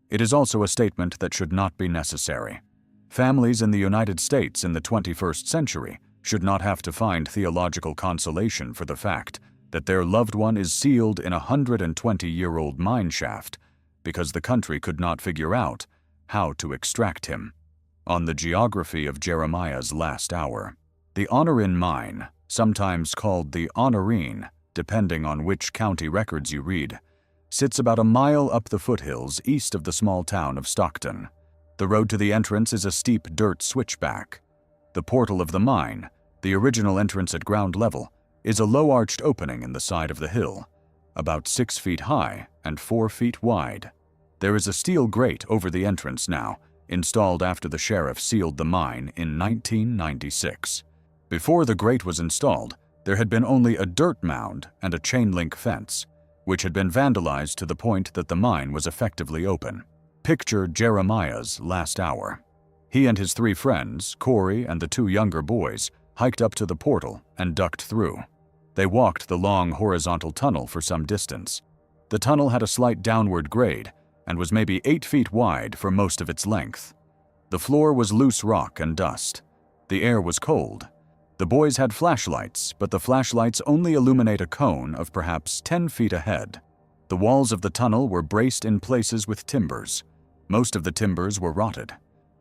It is also a statement that should not be necessary. Families in the United States in the 21st century should not have to find theological consolation for the fact that their loved one is sealed in a 120-year-old mine shaft because the country could not figure out how to extract him. On the geography of Jeremiah's last hour, the Oquirrh mine, sometimes called the Honorine, depending on which county records you read, sits about a mile up the foothills east of the small town of Stockton. The road to the entrance is a steep dirt switchback. The The portal of the mine, the original entrance at ground level, is a low-arched opening in the side of the hill, about 6 feet high and 4 feet wide. There is a steel grate over the entrance now, installed after the sheriff sealed the mine in 1996. Before the grate was installed, there had been only a dirt mound and a chain-link fence, which had been vandalized to the point that the mine was effectively open. Picture Jeremiah's last hour. He and his 3 friends, Corey and the 2 younger boys, hiked up to the portal and ducked through. They walked the long horizontal tunnel for some distance. The tunnel had a slight downward grade and was maybe 8 feet wide for most of its length. The floor was loose rock and dust. The air was cold. The boys had flashlights, but the flashlights only illuminate a cone of perhaps 10 feet ahead. The walls of the tunnel were braced in places with timbers. Most of the timbers were rotted.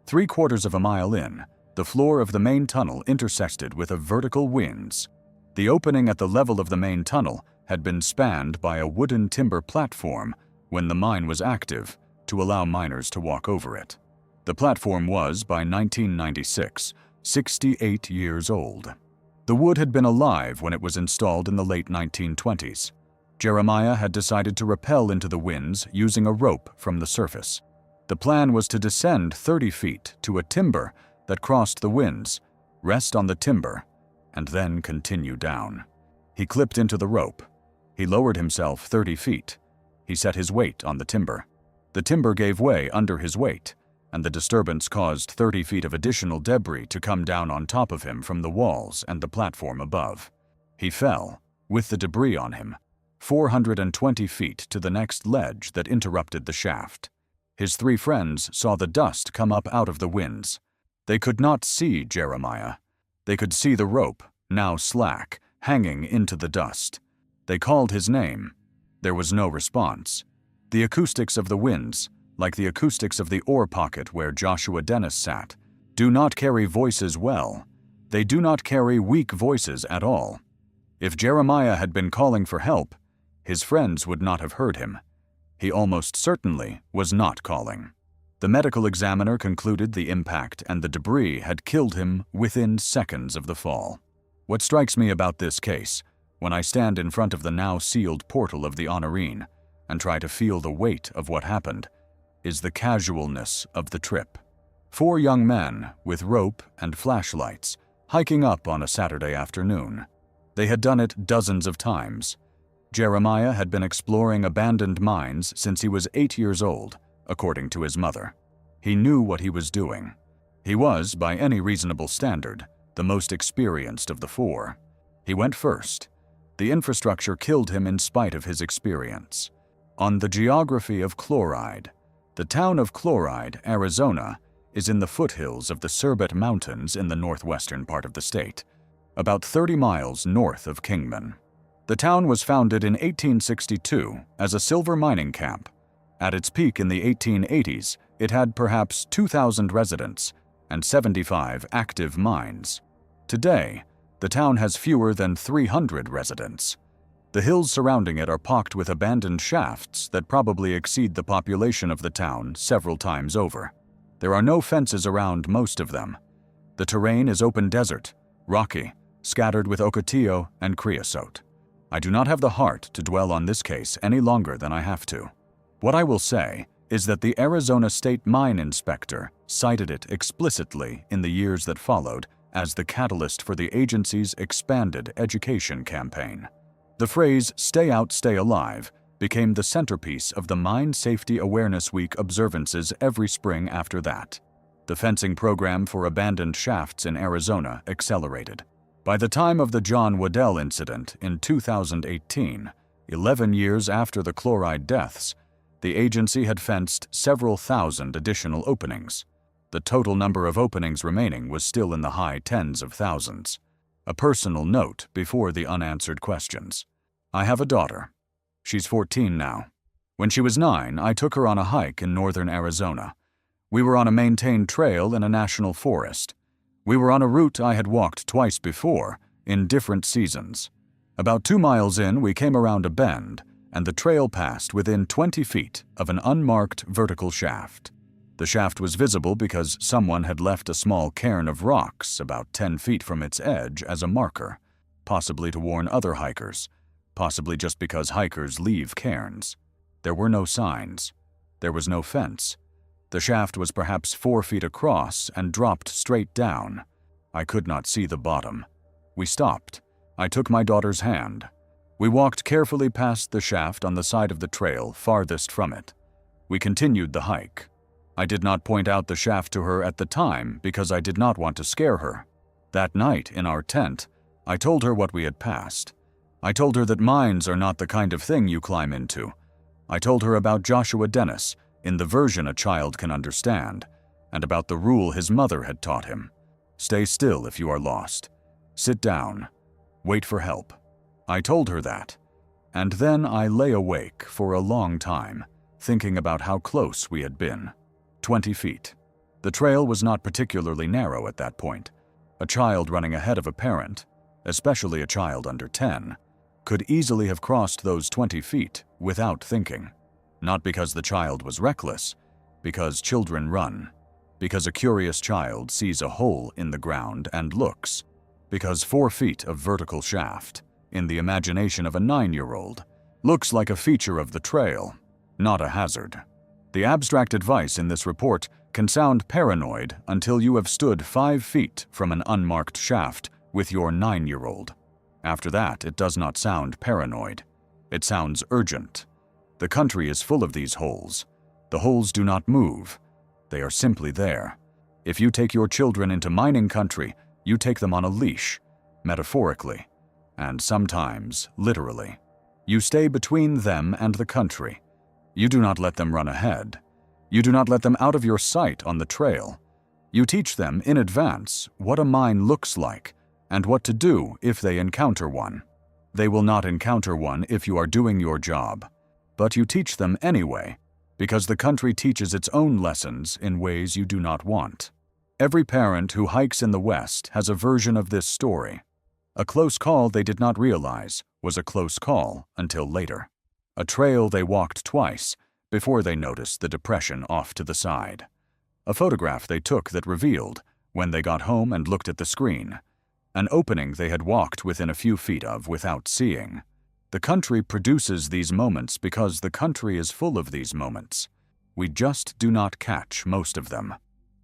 3/4 of a mile in, the floor of the main tunnel intersected with a vertical winze. The opening at the level of the main tunnel had been spanned by a wooden timber platform when the mine was active to allow miners to walk over it. The platform was, by 1996, 68 years old. The wood had been alive when it was installed in the late 1920s. Jeremiah had decided to rappel into the winze using a rope from the surface. The plan was to descend 30 feet to a timber that crossed the winze, rest on the timber, and then continue down. He clipped into the rope. He lowered himself 30 feet. He set his weight on the timber. The timber gave way under his weight, and the disturbance caused 30 feet of additional debris to come down on top of him from the walls and the platform above. He fell, with the debris on him, 420 feet to the next ledge that interrupted the shaft. His 3 friends saw the dust come up out of the winze. They could not see Jeremiah. They could see the rope, now slack, hanging into the dust. They called his name. There was no response. The acoustics of the winze, like the acoustics of the ore pocket where Joshua Dennis sat, do not carry voices well. They do not carry weak voices at all. If Jeremiah had been calling for help, his friends would not have heard him. He almost certainly was not calling. The medical examiner concluded the impact and the debris had killed him within seconds of the fall. What strikes me about this case, when I stand in front of the now sealed portal of the Honorine and try to feel the weight of what happened, is the casualness of the trip. 4 young men with rope and flashlights hiking up on a Saturday afternoon. They had done it dozens of times. Jeremiah had been exploring abandoned mines since he was 8 years old, according to his mother. He knew what he was doing. He was, by any reasonable standard, the most experienced of the 4. He went first. The infrastructure killed him in spite of his experience. On the geography of Chloride, the town of Chloride, Arizona, is in the foothills of the Surbet Mountains in the northwestern part of the state, about 30 miles north of Kingman. The town was founded in 1862 as a silver mining camp. At its peak in the 1880s, it had perhaps 2,000 residents and 75 active mines. Today, the town has fewer than 300 residents. The hills surrounding it are pocked with abandoned shafts that probably exceed the population of the town several times over. There are no fences around most of them. The terrain is open desert, rocky, scattered with ocotillo and creosote. I do not have the heart to dwell on this case any longer than I have to. What I will say is that the Arizona State Mine Inspector cited it explicitly in the years that followed as the catalyst for the agency's expanded education campaign. The phrase "Stay Out, Stay Alive" became the centerpiece of the Mine Safety Awareness Week observances every spring after that. The fencing program for abandoned shafts in Arizona accelerated. By the time of the John Waddell incident in 2018, 11 years after the chloride deaths, the agency had fenced several thousand additional openings. The total number of openings remaining was still in the high tens of thousands. A personal note before the unanswered questions. I have a daughter. She's 14 now. When she was 9, I took her on a hike in northern Arizona. We were on a maintained trail in a national forest. We were on a route I had walked twice before, in different seasons. About 2 miles in, we came around a bend, and the trail passed within 20 feet of an unmarked vertical shaft. The shaft was visible because someone had left a small cairn of rocks about 10 feet from its edge as a marker, possibly to warn other hikers, possibly just because hikers leave cairns. There were no signs. There was no fence. The shaft was perhaps 4 feet across and dropped straight down. I could not see the bottom. We stopped. I took my daughter's hand. We walked carefully past the shaft on the side of the trail farthest from it. We continued the hike. I did not point out the shaft to her at the time because I did not want to scare her. That night in our tent, I told her what we had passed. I told her that mines are not the kind of thing you climb into. I told her about Joshua Dennis, in the version a child can understand, and about the rule his mother had taught him. Stay still if you are lost. Sit down. Wait for help. I told her that. And then I lay awake for a long time, thinking about how close we had been. 20 feet. The trail was not particularly narrow at that point. A child running ahead of a parent, especially a child under 10, could easily have crossed those 20 feet without thinking. Not because the child was reckless, because children run, because a curious child sees a hole in the ground and looks, because 4 feet of vertical shaft, in the imagination of a 9-year-old, looks like a feature of the trail, not a hazard. The abstract advice in this report can sound paranoid until you have stood 5 feet from an unmarked shaft with your 9-year-old. After that, it does not sound paranoid. It sounds urgent. The country is full of these holes. The holes do not move. They are simply there. If you take your children into mining country, you take them on a leash, metaphorically, and sometimes literally. You stay between them and the country. You do not let them run ahead. You do not let them out of your sight on the trail. You teach them in advance what a mine looks like and what to do if they encounter one. They will not encounter one if you are doing your job, but you teach them anyway, because the country teaches its own lessons in ways you do not want. Every parent who hikes in the West has a version of this story. A close call they did not realize was a close call until later. A trail they walked twice before they noticed the depression off to the side. A photograph they took that revealed, when they got home and looked at the screen, an opening they had walked within a few feet of without seeing. The country produces these moments because the country is full of these moments. We just do not catch most of them.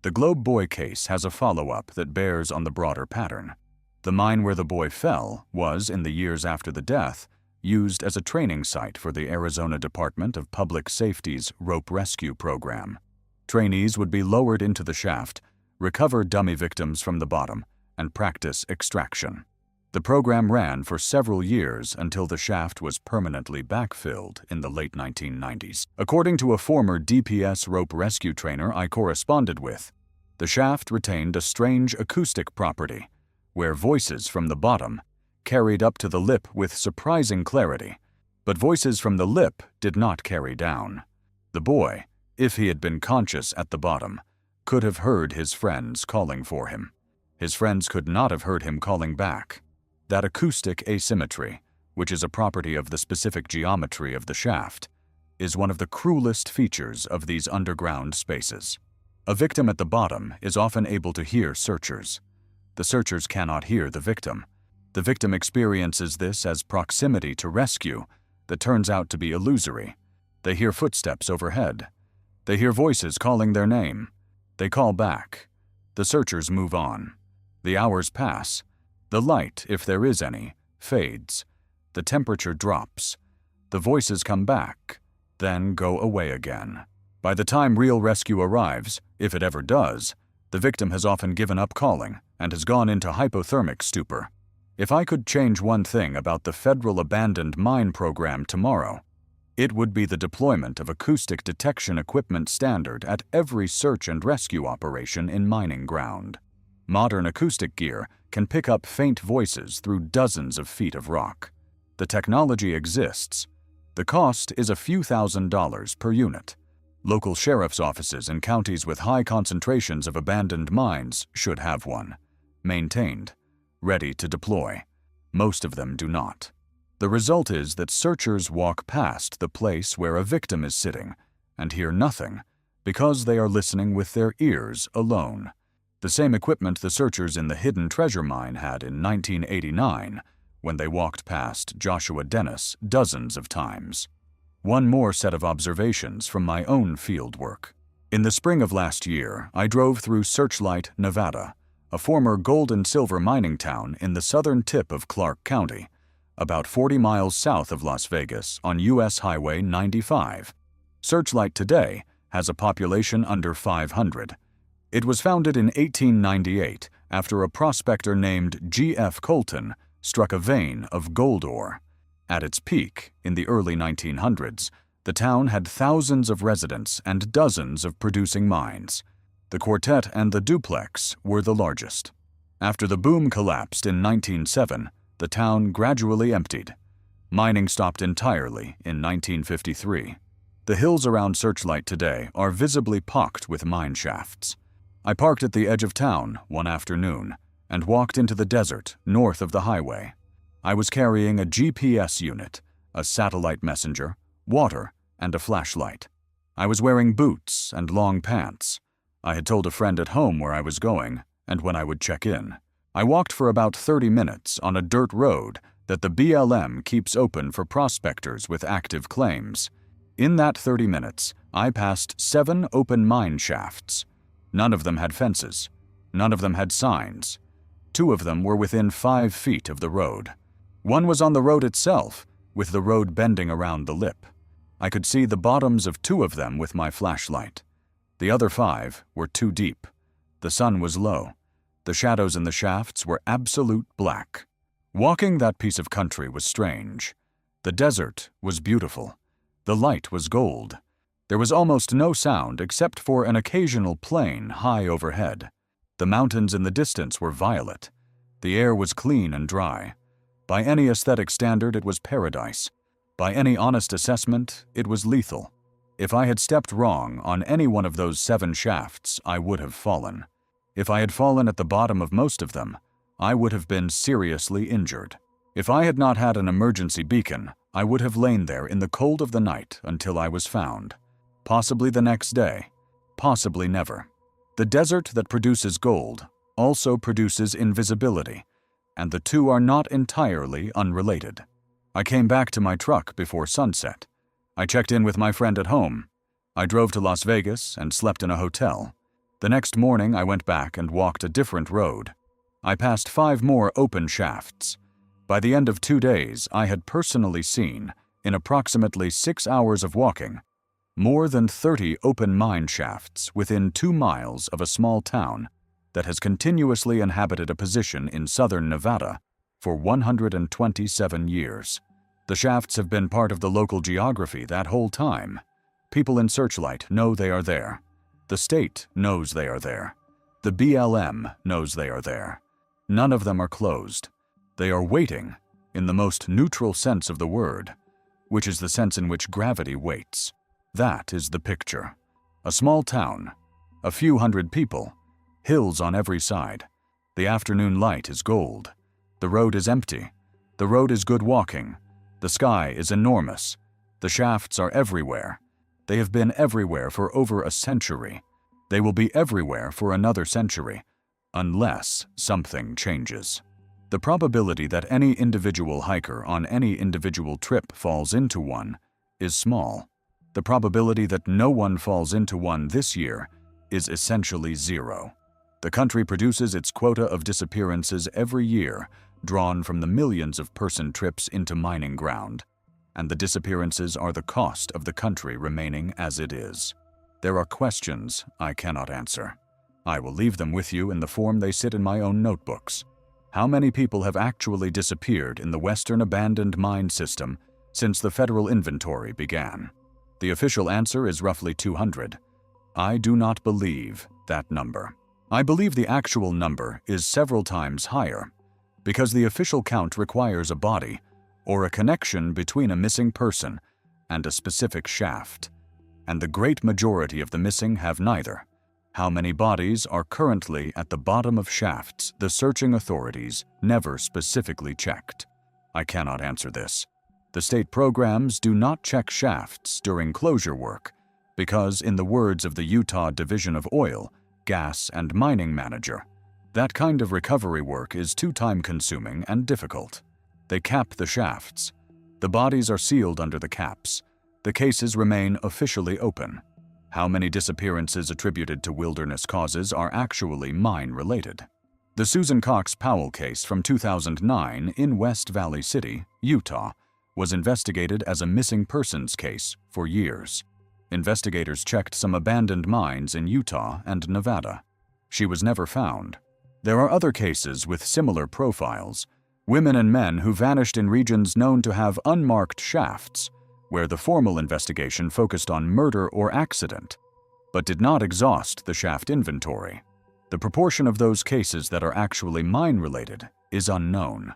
The Globe Boy case has a follow-up that bears on the broader pattern. The mine where the boy fell was, in the years after the death, used as a training site for the Arizona Department of Public Safety's rope rescue program. Trainees would be lowered into the shaft, recover dummy victims from the bottom, and practice extraction. The program ran for several years until the shaft was permanently backfilled in the late 1990s. According to a former DPS rope rescue trainer I corresponded with, the shaft retained a strange acoustic property, where voices from the bottom carried up to the lip with surprising clarity, but voices from the lip did not carry down. The boy, if he had been conscious at the bottom, could have heard his friends calling for him. His friends could not have heard him calling back. That acoustic asymmetry, which is a property of the specific geometry of the shaft, is one of the cruelest features of these underground spaces. A victim at the bottom is often able to hear searchers. The searchers cannot hear the victim. The victim experiences this as proximity to rescue that turns out to be illusory. They hear footsteps overhead. They hear voices calling their name. They call back. The searchers move on. The hours pass. The light, if there is any, fades. The temperature drops. The voices come back, then go away again. By the time real rescue arrives, if it ever does, the victim has often given up calling and has gone into hypothermic stupor. If I could change one thing about the federal abandoned mine program tomorrow, it would be the deployment of acoustic detection equipment standard at every search and rescue operation in mining ground. Modern acoustic gear can pick up faint voices through dozens of feet of rock. The technology exists. The cost is a few $1,000s per unit. Local sheriff's offices in counties with high concentrations of abandoned mines should have one, maintained, ready to deploy. Most of them do not. The result is that searchers walk past the place where a victim is sitting and hear nothing, because they are listening with their ears alone. The same equipment the searchers in the hidden treasure mine had in 1989 when they walked past Joshua Dennis dozens of times. One more set of observations from my own field work. In the spring of last year, I drove through Searchlight, Nevada, a former gold and silver mining town in the southern tip of Clark County, about 40 miles south of Las Vegas on U.S. Highway 95. Searchlight today has a population under 500. It was founded in 1898 after a prospector named G.F. Colton struck a vein of gold ore. At its peak, in the early 1900s, the town had thousands of residents and dozens of producing mines. The Quartet and the Duplex were the largest. After the boom collapsed in 1907, the town gradually emptied. Mining stopped entirely in 1953. The hills around Searchlight today are visibly pocked with mine shafts. I parked at the edge of town one afternoon and walked into the desert north of the highway. I was carrying a GPS unit, a satellite messenger, water, and a flashlight. I was wearing boots and long pants. I had told a friend at home where I was going and when I would check in. I walked for about 30 minutes on a dirt road that the BLM keeps open for prospectors with active claims. In that 30 minutes, I passed 7 open mine shafts. None of them had fences. None of them had signs. 2 of them were within 5 feet of the road. One was on the road itself, with the road bending around the lip. I could see the bottoms of 2 of them with my flashlight. The other 5 were too deep. The sun was low. The shadows in the shafts were absolute black. Walking that piece of country was strange. The desert was beautiful. The light was gold. There was almost no sound except for an occasional plane high overhead. The mountains in the distance were violet. The air was clean and dry. By any aesthetic standard, it was paradise. By any honest assessment, it was lethal. If I had stepped wrong on any one of those 7 shafts, I would have fallen. If I had fallen at the bottom of most of them, I would have been seriously injured. If I had not had an emergency beacon, I would have lain there in the cold of the night until I was found. Possibly the next day, possibly never. The desert that produces gold also produces invisibility, and the two are not entirely unrelated. I came back to my truck before sunset. I checked in with my friend at home. I drove to Las Vegas and slept in a hotel. The next morning I went back and walked a different road. I passed 5 more open shafts. By the end of 2 days, I had personally seen, in approximately 6 hours of walking, more than 30 open mine shafts within 2 miles of a small town that has continuously inhabited a position in southern Nevada for 127 years. The shafts have been part of the local geography that whole time. People in Searchlight know they are there. The state knows they are there. The BLM knows they are there. None of them are closed. They are waiting, in the most neutral sense of the word, which is the sense in which gravity waits. That is the picture. A small town, a few hundred people, hills on every side. The afternoon light is gold. The road is empty. The road is good walking. The sky is enormous. The shafts are everywhere. They have been everywhere for over a century. They will be everywhere for another century, unless something changes. The probability that any individual hiker on any individual trip falls into one is small. The probability that no one falls into one this year is essentially 0. The country produces its quota of disappearances every year, drawn from the millions of person trips into mining ground, and the disappearances are the cost of the country remaining as it is. There are questions I cannot answer. I will leave them with you in the form they sit in my own notebooks. How many people have actually disappeared in the Western abandoned mine system since the federal inventory began? The official answer is roughly 200. I do not believe that number. I believe the actual number is several times higher, because the official count requires a body or a connection between a missing person and a specific shaft, and the great majority of the missing have neither. How many bodies are currently at the bottom of shafts the searching authorities never specifically checked? I cannot answer this. The state programs do not check shafts during closure work Because, in the words of the Utah Division of Oil, Gas and Mining Manager, that kind of recovery work is too time-consuming and difficult. They cap the shafts. The bodies are sealed under the caps. The cases remain officially open. How many disappearances attributed to wilderness causes are actually mine-related? The Susan Cox Powell case from 2009 in West Valley City, Utah, was investigated as a missing persons case for years. Investigators checked some abandoned mines in Utah and Nevada. She was never found. There are other cases with similar profiles, women and men who vanished in regions known to have unmarked shafts, where the formal investigation focused on murder or accident, but did not exhaust the shaft inventory. The proportion of those cases that are actually mine-related is unknown.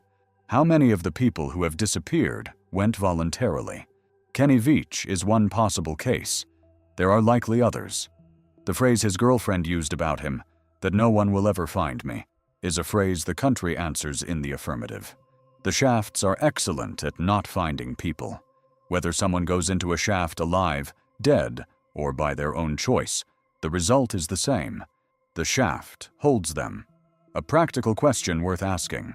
How many of the people who have disappeared went voluntarily? Kenny Veach is one possible case. There are likely others. The phrase his girlfriend used about him, that no one will ever find me, is a phrase the country answers in the affirmative. The shafts are excellent at not finding people. Whether someone goes into a shaft alive, dead, or by their own choice, the result is the same. The shaft holds them. A practical question worth asking.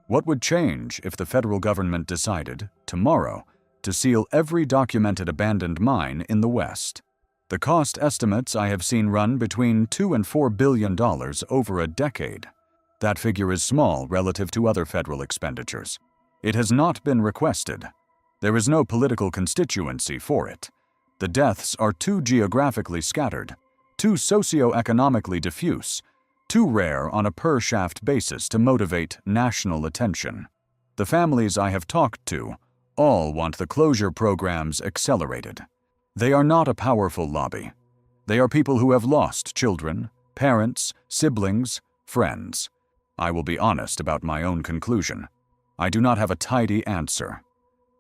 What would change if the federal government decided, tomorrow, to seal every documented abandoned mine in the West? The cost estimates I have seen run between $2 and $4 billion over a decade. That figure is small relative to other federal expenditures. It has not been requested. There is no political constituency for it. The deaths are too geographically scattered, too socioeconomically diffuse, too rare on a per-shaft basis to motivate national attention. The families I have talked to all want the closure programs accelerated. They are not a powerful lobby. They are people who have lost children, parents, siblings, friends. I will be honest about my own conclusion. I do not have a tidy answer.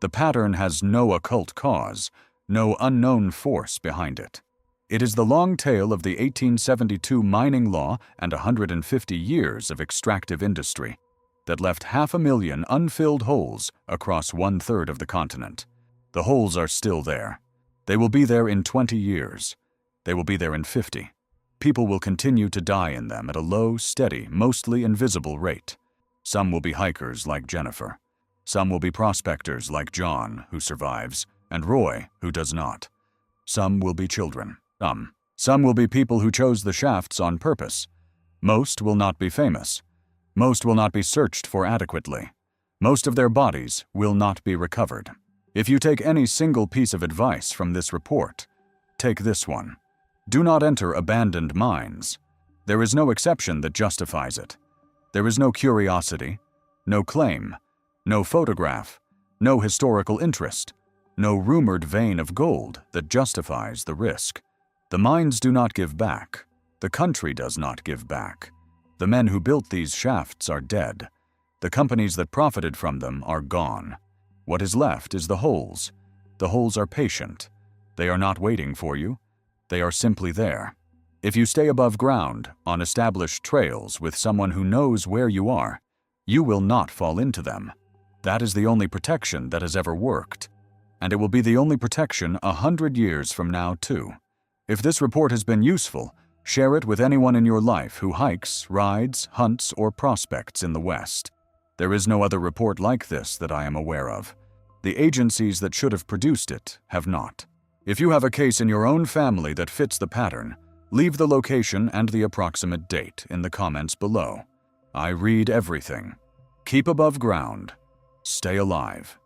The pattern has no occult cause, no unknown force behind it. It is the long tale of the 1872 mining law and 150 years of extractive industry that left 500,000 unfilled holes across 1/3 of the continent. The holes are still there. They will be there in 20 years. They will be there in 50. People will continue to die in them at a low, steady, mostly invisible rate. Some will be hikers like Jennifer. Some will be prospectors like John, who survives, and Roy, who does not. Some will be children. Some will be people who chose the shafts on purpose. Most will not be famous. Most will not be searched for adequately. Most of their bodies will not be recovered. If you take any single piece of advice from this report, take this one. Do not enter abandoned mines. There is no exception that justifies it. There is no curiosity, no claim, no photograph, no historical interest, no rumored vein of gold that justifies the risk. The mines do not give back. The country does not give back. The men who built these shafts are dead. The companies that profited from them are gone. What is left is the holes. The holes are patient. They are not waiting for you. They are simply there. If you stay above ground, on established trails with someone who knows where you are, you will not fall into them. That is the only protection that has ever worked. And it will be the only protection 100 years from now, too. If this report has been useful, share it with anyone in your life who hikes, rides, hunts, or prospects in the West. There is no other report like this that I am aware of. The agencies that should have produced it have not. If you have a case in your own family that fits the pattern, leave the location and the approximate date in the comments below. I read everything. Keep above ground. Stay alive.